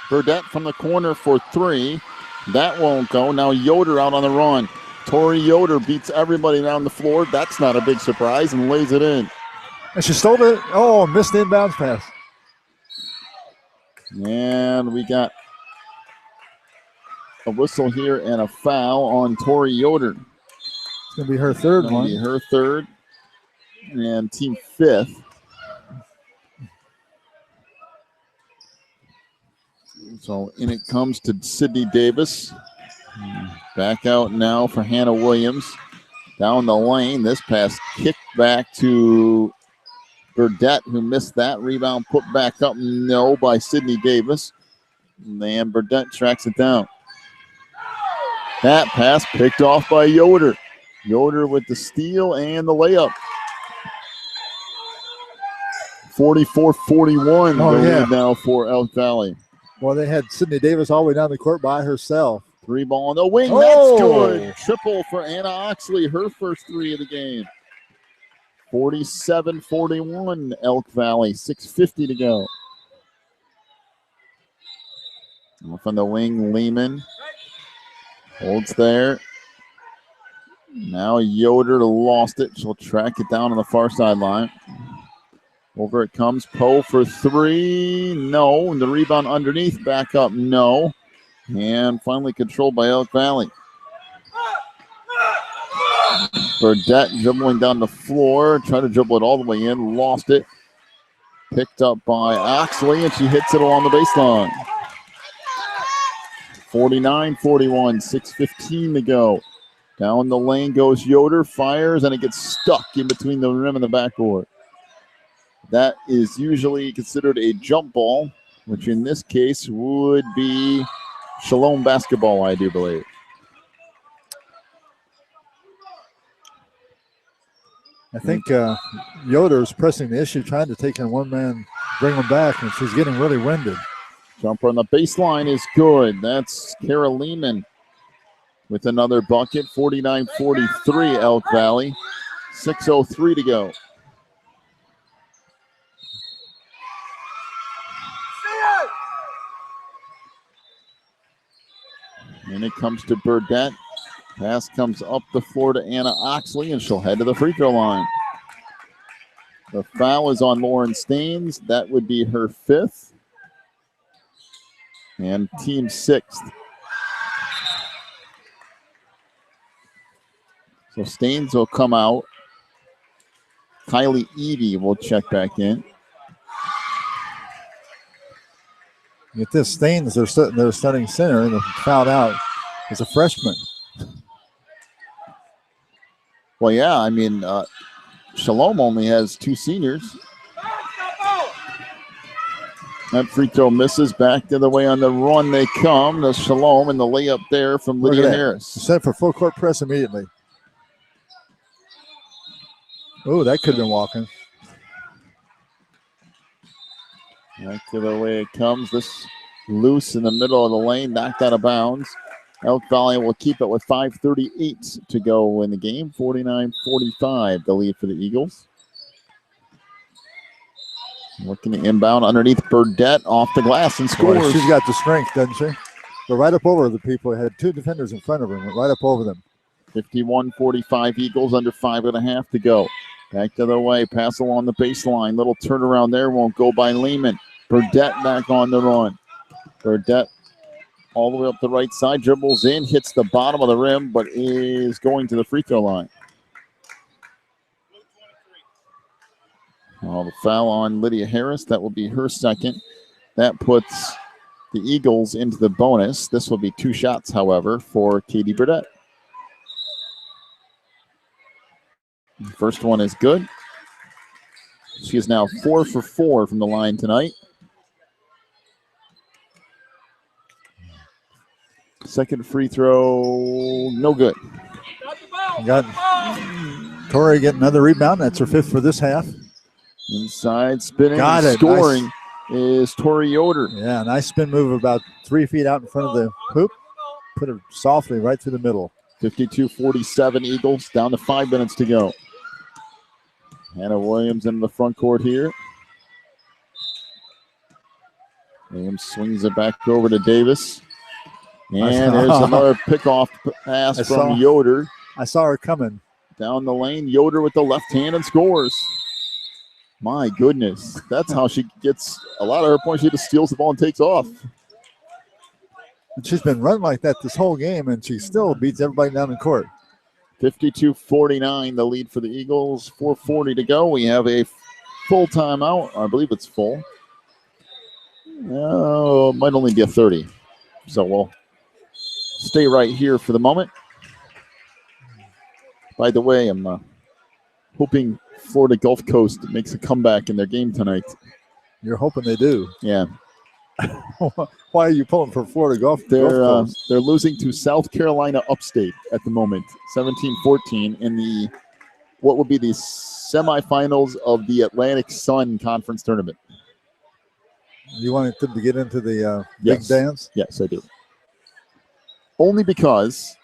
Burdett from the corner for three. That won't go. Now Yoder out on the run. Tori Yoder beats everybody down the floor. That's not a big surprise and lays it in. And she stole it. Oh, missed the inbounds pass. And we got a whistle here and a foul on Tori Yoder. It's going to be her third one. Be her third and team fifth. So in it comes to Sydney Davis. Back out now for Hannah Williams. Down the lane. This pass kicked back to Burdett, who missed that. Rebound put back up. No, by Sydney Davis. And Burdett tracks it down. That pass picked off by Yoder. Yoder with the steal and the layup. 44-41 now for Elk Valley. Well, they had Sydney Davis all the way down the court by herself. Three ball on the wing. Oh. That's good. Triple for Anna Oxley. Her first three of the game. 47-41 Elk Valley. 6:50 to go. Off on the wing, Lehman. Holds there. Now Yoder lost it. She'll track it down on the far sideline. Over it comes. Poe for three. No. And the rebound underneath. Back up. No. And finally controlled by Elk Valley. Burdett dribbling down the floor. Tried to dribble it all the way in. Lost it. Picked up by Oxley, and she hits it along the baseline. 49-41. 6:15 to go. Down the lane goes Yoder. Fires, and it gets stuck in between the rim and the backboard. That is usually considered a jump ball, which in this case would be Shalom basketball, I do believe. I think Yoder is pressing the issue, trying to take in one man, bring him back, and she's getting really winded. Jumper on the baseline is good. That's Kara Lehman with another bucket. 49-43 Elk Valley. 6:03 to go. And it comes to Burdett. Pass comes up the floor to Anna Oxley, and she'll head to the free throw line. The foul is on Lauren Staines. That would be her fifth. And team sixth. So Staines will come out. Kylie Evie will check back in. Get this, Staines, they're starting center, and fouled out as a freshman. Well, yeah, I mean, Shalom only has two seniors. That free throw misses. Back the other way on the run they come. The Shalom and the layup there from Lydia Harris. Set for full court press immediately. Oh, that could have been walking. Back to the way it comes. This loose in the middle of the lane, knocked out of bounds. Elk Valley will keep it with 5:38 to go in the game. 49-45, the lead for the Eagles. Looking to inbound underneath Burdett, off the glass and scores. Boy, she's got the strength, doesn't she? But right up over the people. Had two defenders in front of her, right up over them. 51-45 Eagles, under 5.5 to go. Back the other way, pass along the baseline. Little turnaround there, won't go by Lehman. Burdett back on the run. Burdett all the way up the right side, dribbles in, hits the bottom of the rim, but is going to the free throw line. The foul on Lydia Harris. That will be her second. That puts the Eagles into the bonus. This will be two shots, however, for Katie Burdett. The first one is good. She is now 4 for 4 from the line tonight. Second free throw, no good. Got Tori getting another rebound. That's her fifth for this half. Inside spinning and scoring nice. Is Tori Yoder. Yeah, nice spin move about 3 feet out in front of the hoop. Put it softly right through the middle. 52-47 Eagles, down to 5 minutes to go. Hannah Williams in the front court here. Williams swings it back over to Davis. And there's another pickoff pass from Yoder. I saw her coming. Down the lane, Yoder with the left hand and scores. My goodness. That's how she gets a lot of her points. She just steals the ball and takes off. And she's been running like that this whole game, and she still beats everybody down the court. 52-49, the lead for the Eagles. 4:40 to go. We have a full timeout. I believe it's full. Oh, it might only be a 30. So we'll stay right here for the moment. By the way, I'm hoping Florida Gulf Coast makes a comeback in their game tonight. You're hoping they do. Yeah. Why are you pulling for Florida Gulf Coast? They're losing to South Carolina Upstate at the moment, 17-14 in the what will be the semifinals of the Atlantic Sun Conference Tournament. You wanted them to get into the big dance? Yes, I do. Only because,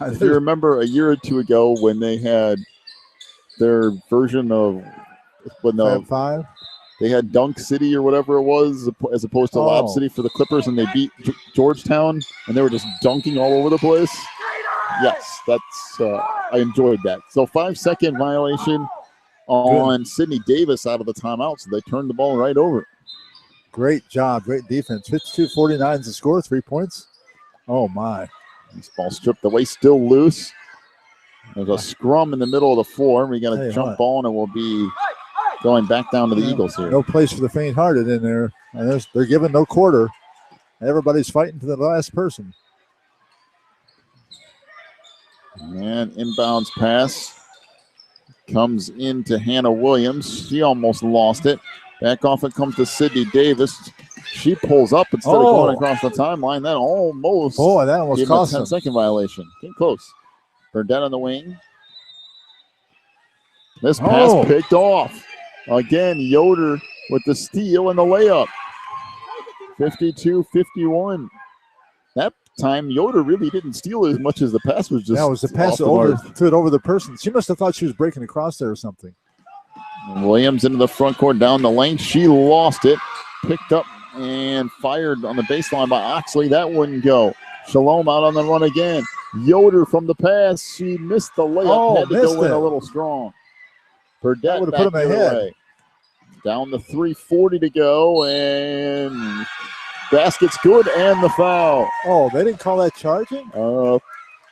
if you remember a year or two ago when they had their version of Fab Five? They had Dunk City or whatever it was, as opposed to Lob City for the Clippers, and they beat Georgetown, and they were just dunking all over the place. Yes, that's I enjoyed that. So 5-second violation on Sydney Davis out of the timeout, so they turned the ball right over. Great job, great defense. 52-49 is the score, 3 points. Oh, my. This ball stripped away, still loose. There's a scrum in the middle of the floor. We got a jump ball, and it will be going back down to the Eagles here. No place for the faint-hearted in there. And they're giving no quarter. Everybody's fighting to the last person. And inbounds pass comes into Hannah Williams. She almost lost it. Back off it comes to Sydney Davis. She pulls up instead of going across the timeline. That almost gave cost a 10-second violation. Came close. Burdett on the wing. This pass picked off. Again, Yoder with the steal and the layup. 52-51. That time, Yoder really didn't steal as much as the pass was just. That was the pass over the person. She must have thought she was breaking across there or something. Williams into the front court, down the lane. She lost it. Picked up and fired on the baseline by Oxley. That wouldn't go. Shalom out on the run again. Yoder from the pass. She missed the layup. Had to go in a little strong. Burdett would have put him ahead. Down to 3:40 to go, and basket's good, and the foul. Oh, they didn't call that charging?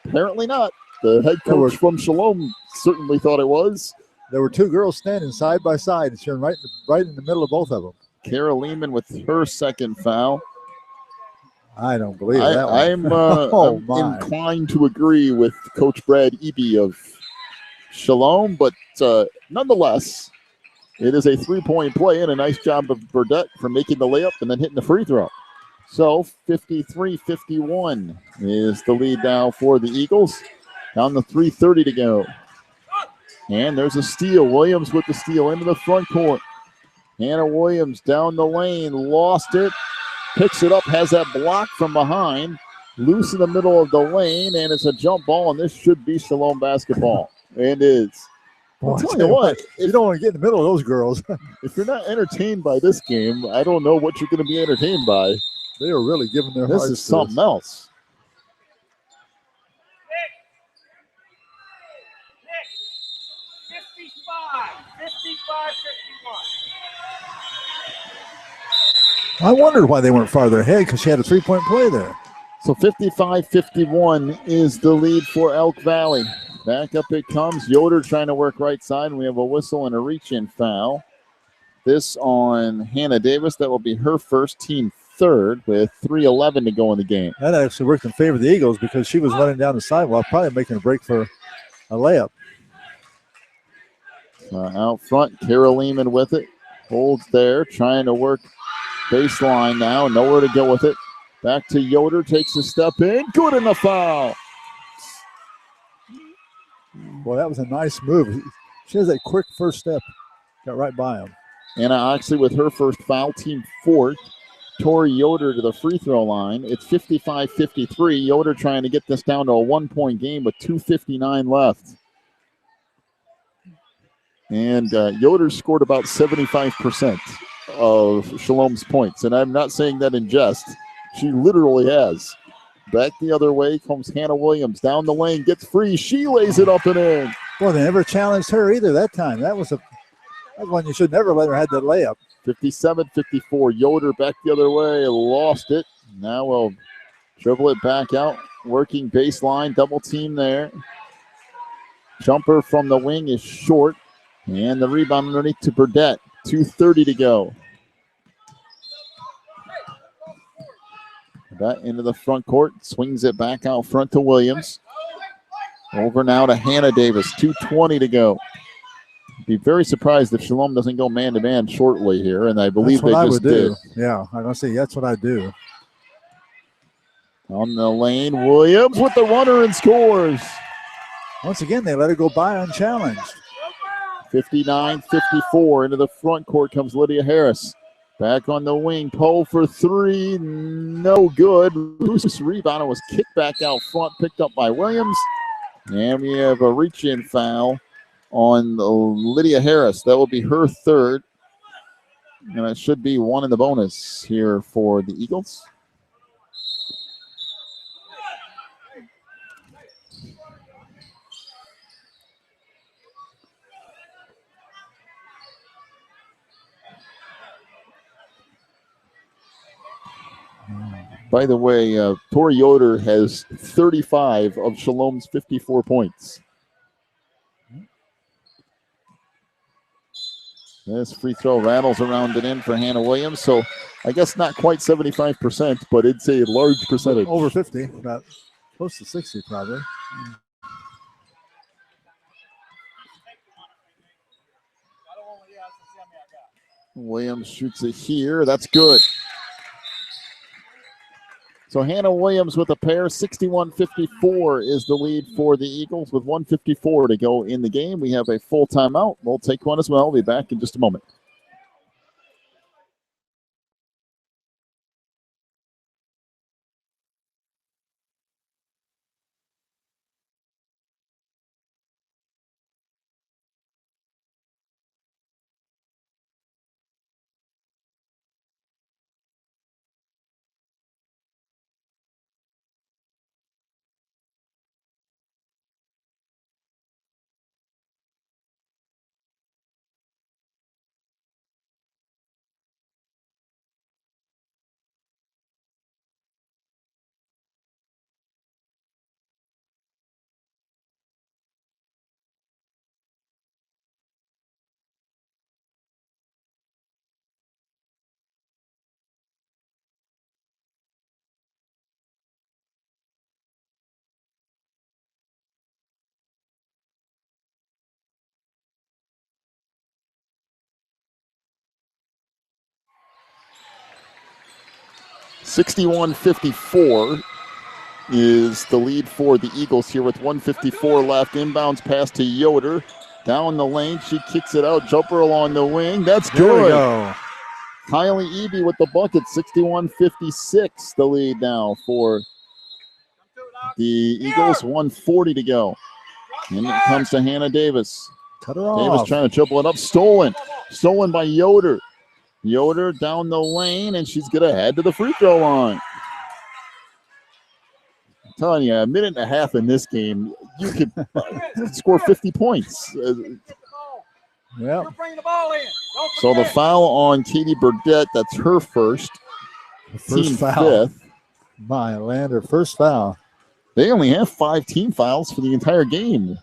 Apparently not. The head coach from Shalom certainly thought it was. There were two girls standing side by side, and she was right in the middle of both of them. Kara Lehman with her second foul. I don't believe that one. I'm inclined to agree with Coach Brad Eby of Shalom, but nonetheless, it is a three-point play, and a nice job of Burdett for making the layup and then hitting the free throw. So 53-51 is the lead now for the Eagles. Down to 3:30 to go. And there's a steal. Williams with the steal into the front court. Hannah Williams down the lane, lost it, picks it up, has that block from behind, loose in the middle of the lane, and it's a jump ball, and this should be Shalom basketball. And is. I'll tell you what. You don't want to get in the middle of those girls. If you're not entertained by this game, I don't know what you're going to be entertained by. They are really giving their hearts. This is something else. I wondered why they weren't farther ahead, because she had a three-point play there. So 55-51 is the lead for Elk Valley. Back up it comes. Yoder trying to work right side, and we have a whistle and a reach-in foul. This on Hannah Davis. That will be her first, team third, with 3:11 to go in the game. That actually worked in favor of the Eagles because she was running down the sidewalk, probably making a break for a layup. Out front, Kara Lehman with it. Holds there, trying to work baseline now. Nowhere to go with it. Back to Yoder, takes a step in. Good in the foul. Well, that was a nice move. She has that quick first step. Got right by him. Anna Oxley with her first foul, team fourth. Tori Yoder to the free throw line. It's 55-53. Yoder trying to get this down to a one-point game with 2:59 left. And Yoder scored about 75% of Shalom's points, and I'm not saying that in jest. She literally has. Back the other way comes Hannah Williams. Down the lane, gets free. She lays it up and in. Boy, they never challenged her either that time. That was one you should never let her have that layup. 57-54. Yoder back the other way. Lost it. Now we'll dribble it back out. Working baseline. Double team there. Jumper from the wing is short. And the rebound underneath to Burdett. 2:30 to go. That into the front court. Swings it back out front to Williams. Over now to Hannah Davis. 2:20 to go. Be very surprised if Shalom doesn't go man-to-man shortly here, and I believe they just did. Yeah, I'm going to say that's what I do. On the lane, Williams with the runner and scores. Once again, they let her go by unchallenged. 59-54. Into the front court comes Lydia Harris. Back on the wing, Poe for three, no good. Loose rebound. It was kicked back out front, picked up by Williams. And we have a reach-in foul on Lydia Harris. That will be her third. And it should be one in the bonus here for the Eagles. By the way, Tori Yoder has 35 of Shalom's 54 points. This free throw rattles around and in for Hannah Williams. So I guess not quite 75%, but it's a large percentage. Over 50, about close to 60 probably. Williams shoots it here. That's good. So Hannah Williams with a pair. 61-54 is the lead for the Eagles with 1:54 to go in the game. We have a full timeout. We'll take one as well. We'll be back in just a moment. (61-54) is the lead for the Eagles here with 1:54 left. Inbounds pass to Yoder. Down the lane, she kicks it out. Jumper along the wing. That's good. There we go. Kylie Eby with the bucket. 61-56 the lead now for the Eagles. 1:40 to go. And it comes to Hannah Davis. Cut her off. Davis trying to dribble it up. Stolen by Yoder. Yoder down the lane, and she's going to head to the free throw line. I'm telling you, a minute and a half in this game, you could score 50 points. Yeah. So the foul on Katie Burdett, that's her first. First foul. Fifth. My land, her first foul. They only have 5 team fouls for the entire game.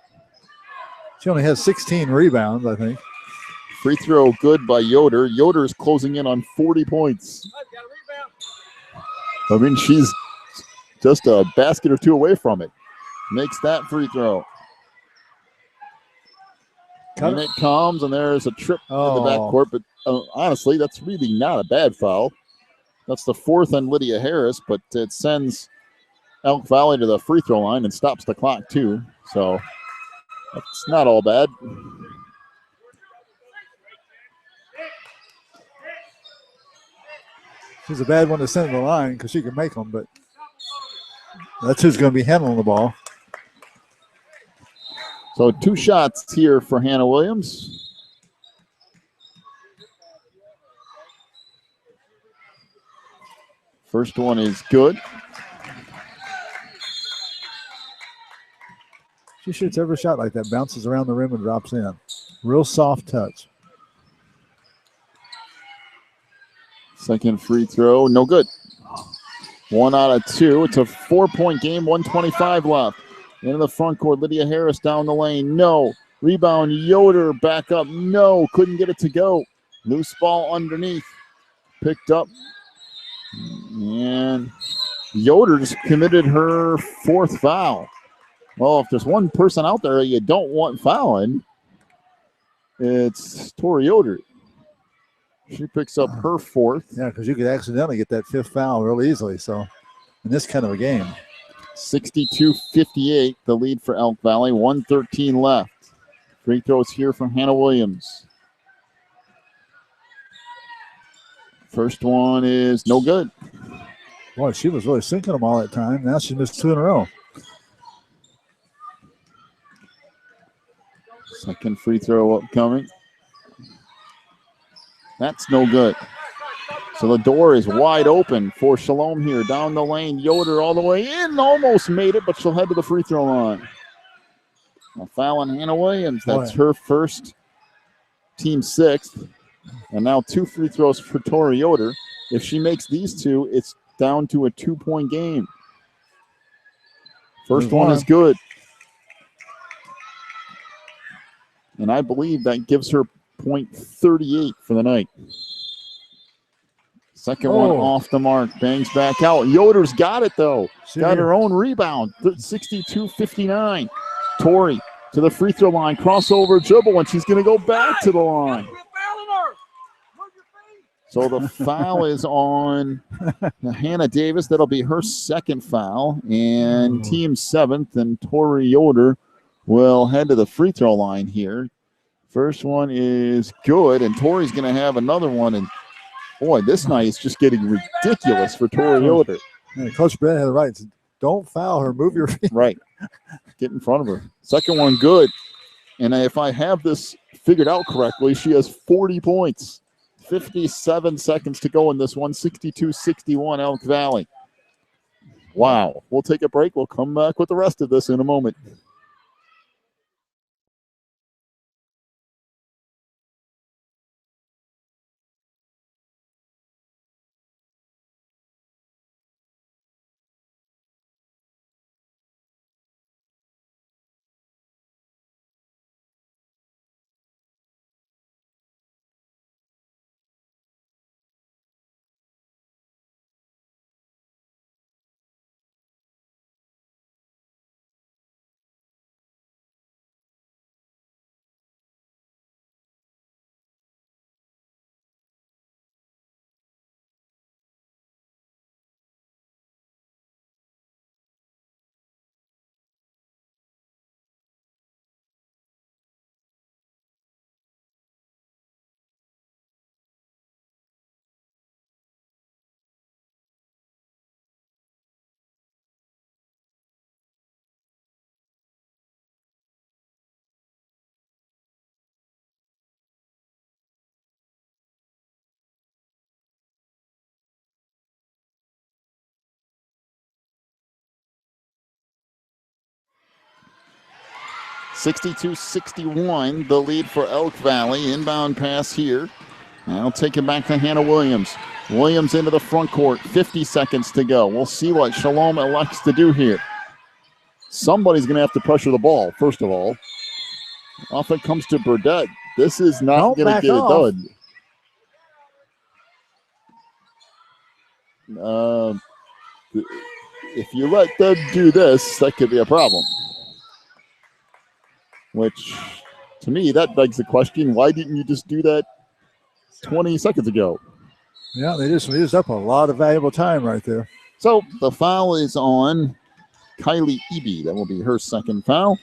She only has 16 rebounds, I think. Free throw good by Yoder. Yoder is closing in on 40 points. I mean, she's just a basket or two away from it. Makes that free throw. And it comes, and there's a trip in the backcourt. But honestly, that's really not a bad foul. That's the 4th on Lydia Harris, but it sends Elk Valley to the free throw line and stops the clock, too. So that's not all bad. She's a bad one to send to the line because she can make them, but that's who's going to be handling the ball. So 2 shots here for Hannah Williams. First one is good. She shoots every shot like that, bounces around the rim and drops in. Real soft touch. Second free throw, no good. 1 out of 2. It's a 4-point game, 1:25 left. Into the front court, Lydia Harris down the lane, no. Rebound, Yoder back up, no. Couldn't get it to go. Loose ball underneath. Picked up. And Yoder just committed her 4th foul. Well, if there's one person out there you don't want fouling, it's Tori Yoder. She picks up her 4th. Yeah, because you could accidentally get that 5th foul real easily. So, in this kind of a game. 62-58, the lead for Elk Valley. 1:13 left. Free throws here from Hannah Williams. First one is no good. Boy, she was really sinking them all that time. Now she missed 2 in a row. Second free throw upcoming. That's no good. So the door is wide open for Shalom here. Down the lane, Yoder all the way in. Almost made it, but she'll head to the free throw line. A foul on Hannah Williams. That's her first, team 6th. And now 2 free throws for Tori Yoder. If she makes these 2, it's down to a 2-point game. First one is good. And I believe that gives her .38 for the night. Second one off the mark. Bangs back out. Yoder's got it, though. Got her own rebound. 62-59. Tori to the free throw line. Crossover dribble, and she's going to go back to the line. So the foul is on Hannah Davis. That'll be her 2nd foul. And team 7th, and Tori Yoder will head to the free throw line here. First one is good, and Tori's going to have another one. And, boy, this night is just getting ridiculous for Tori Yoder. Yeah, Coach Brett had the right. Don't foul her. Move your feet. Right. Get in front of her. Second one good. And if I have this figured out correctly, she has 40 points. 57 seconds to go in this one. 62-61 Elk Valley. Wow. We'll take a break. We'll come back with the rest of this in a moment. (62-61), the lead for Elk Valley. Inbound pass here. I'll take it back to Hannah Williams. Williams into the front court. 50 seconds to go. We'll see what Shalom elects to do here. Somebody's going to have to pressure the ball, first of all. Off it comes to Burdett. This is not going to get it done. If you let them do this, that could be a problem. Which, to me, that begs the question, why didn't you just do that 20 seconds ago? Yeah, they just used up a lot of valuable time right there. So the foul is on Kylie Eby. That will be her 2nd foul.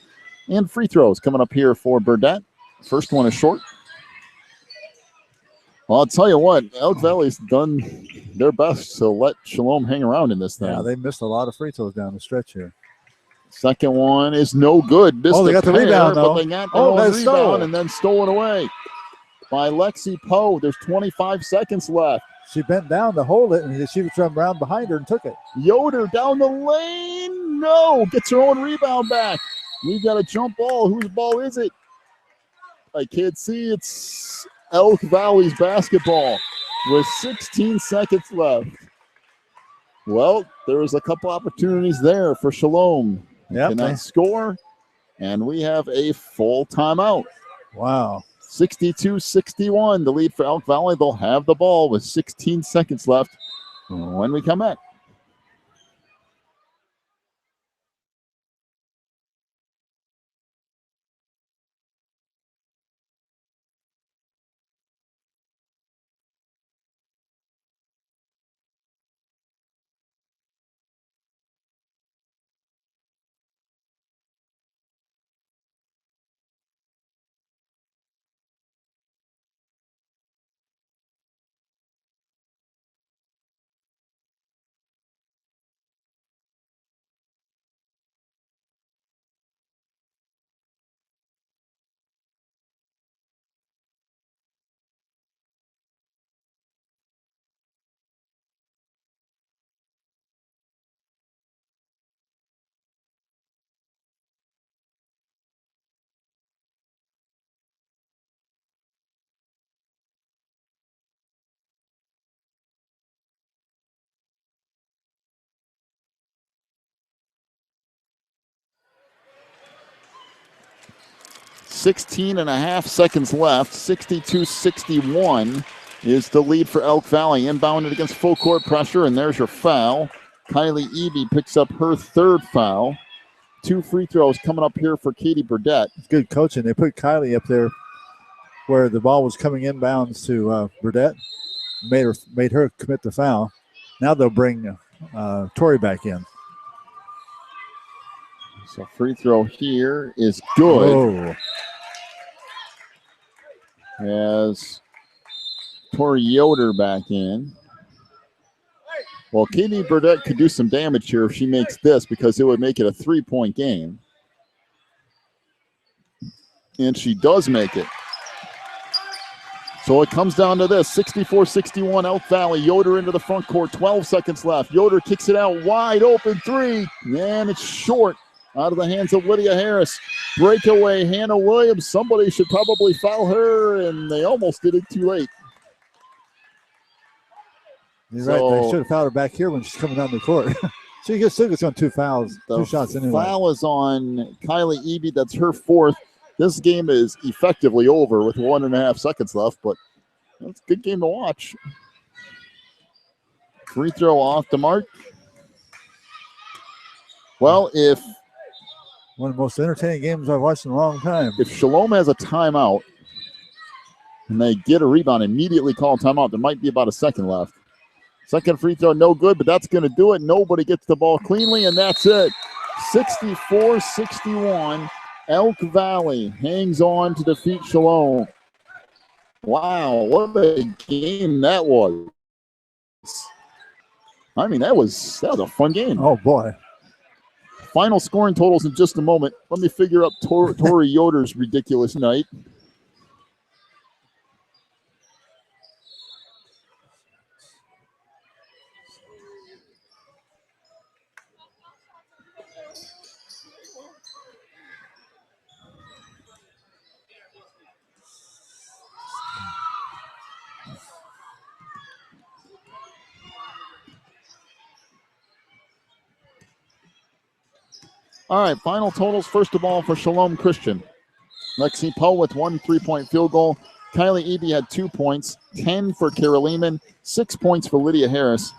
And free throws coming up here for Burdett. First one is short. Well, I'll tell you what, Elk Valley's done their best to let Shalom hang around in this thing. Yeah, they missed a lot of free throws down the stretch here. Second one is no good. Missed they got the rebound, though. But they got their own rebound and then stolen away by Lexi Poe. There's 25 seconds left. She bent down to hold it, and she was trying around behind her and took it. Yoder down the lane. No, gets her own rebound back. We've got a jump ball. Whose ball is it? I can't see. It's Elk Valley's basketball with 16 seconds left. Well, there was a couple opportunities there for Shalom. Yep, cannot score, and we have a full timeout. Wow. 62-61, the lead for Elk Valley. They'll have the ball with 16 seconds left when we come back. Sixteen and a half seconds left. 62-61 is the lead for Elk Valley. Inbounded against full court pressure, and there's your foul. Kylie Eby picks up her third foul. 2 free throws coming up here for Katie Burdett. Good coaching. They put Kylie up there where the ball was coming inbounds to Burdett. Made her commit the foul. Now they'll bring Tori back in. So free throw here is good. As Tori Yoder back in. Well, Katie Burdett could do some damage here if she makes this, because it would make it a 3-point game. And she does make it. So it comes down to this, 64-61 Elk Valley. Yoder into the front court, 12 seconds left. Yoder kicks it out, wide open three, and it's short. Out of the hands of Lydia Harris. Breakaway, Hannah Williams. Somebody should probably foul her, and they almost did it too late. You're right. They should have fouled her back here when she's coming down the court. She still gets on 2 fouls, 2 shots anyway. Foul is on Kylie Eby. That's her 4th. This game is effectively over with 1.5 seconds left, but it's a good game to watch. Free throw off the mark. Well, if one of the most entertaining games I've watched in a long time. If Shalom has a timeout and they get a rebound, immediately call timeout, there might be about a second left. Second free throw, no good, but that's going to do it. Nobody gets the ball cleanly, and that's it. 64-61. Elk Valley hangs on to defeat Shalom. Wow, what a game that was. I mean, that was a fun game. Oh, boy. Final scoring totals in just a moment. Let me figure up Tori Yoder's ridiculous night. All right, final totals. First of all, for Shalom Christian. Lexi Poe with 1 3-point field goal. Kylie Eby had 2 points, 10 for Kara Lehman, 6 points for Lydia Harris,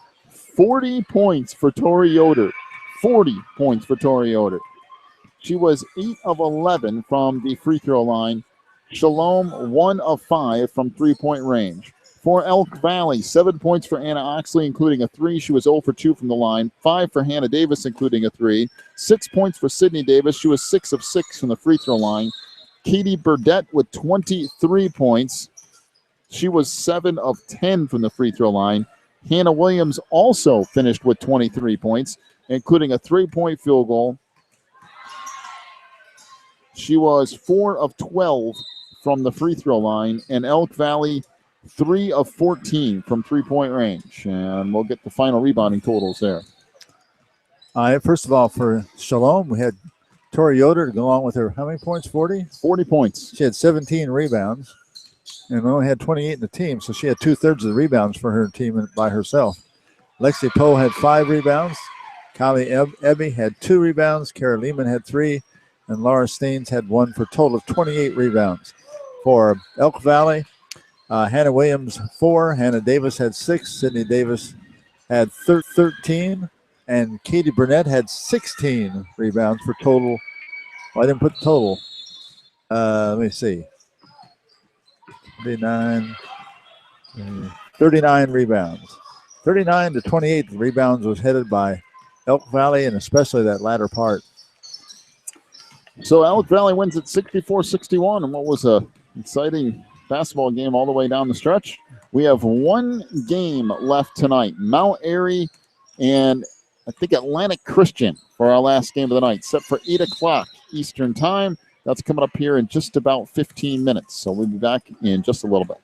40 points for Tori Yoder. 40 points for Tori Yoder. She was 8 of 11 from the free throw line. Shalom, 1 of 5 from 3-point range. For Elk Valley, 7 points for Anna Oxley, including a 3. She was 0 for 2 from the line. 5 for Hannah Davis, including a 3. 6 points for Sydney Davis. She was 6 of 6 from the free throw line. Katie Burdett with 23 points. She was 7 of 10 from the free throw line. Hannah Williams also finished with 23 points, including a 3-point field goal. She was 4 of 12 from the free throw line. And Elk Valley 3 of 14 from three-point range. And we'll get the final rebounding totals there. First of all, for Shalom, we had Tori Yoder to go along with her. How many points? 40? 40 points. She had 17 rebounds and only had 28 in the team, so she had 2/3 of the rebounds for her team by herself. Lexi Poe had 5 rebounds. Kylie Ebby had 2 rebounds. Kara Lehman had 3. And Laura Steens had 1 for a total of 28 rebounds. For Elk Valley, Hannah Williams 4. Hannah Davis had 6. Sydney Davis had 13. And Katie Burnett had 16 rebounds for total. Well, I didn't put the total. Let me see. 39 rebounds. 39 to 28 rebounds was headed by Elk Valley, and especially that latter part. So Elk Valley wins at 64-61, and what was a exciting basketball game all the way down the stretch. We have one game left tonight. Mount Airy and I think Atlantic Christian for our last game of the night, set for 8 o'clock Eastern time. That's coming up here in just about 15 minutes. So we'll be back in just a little bit.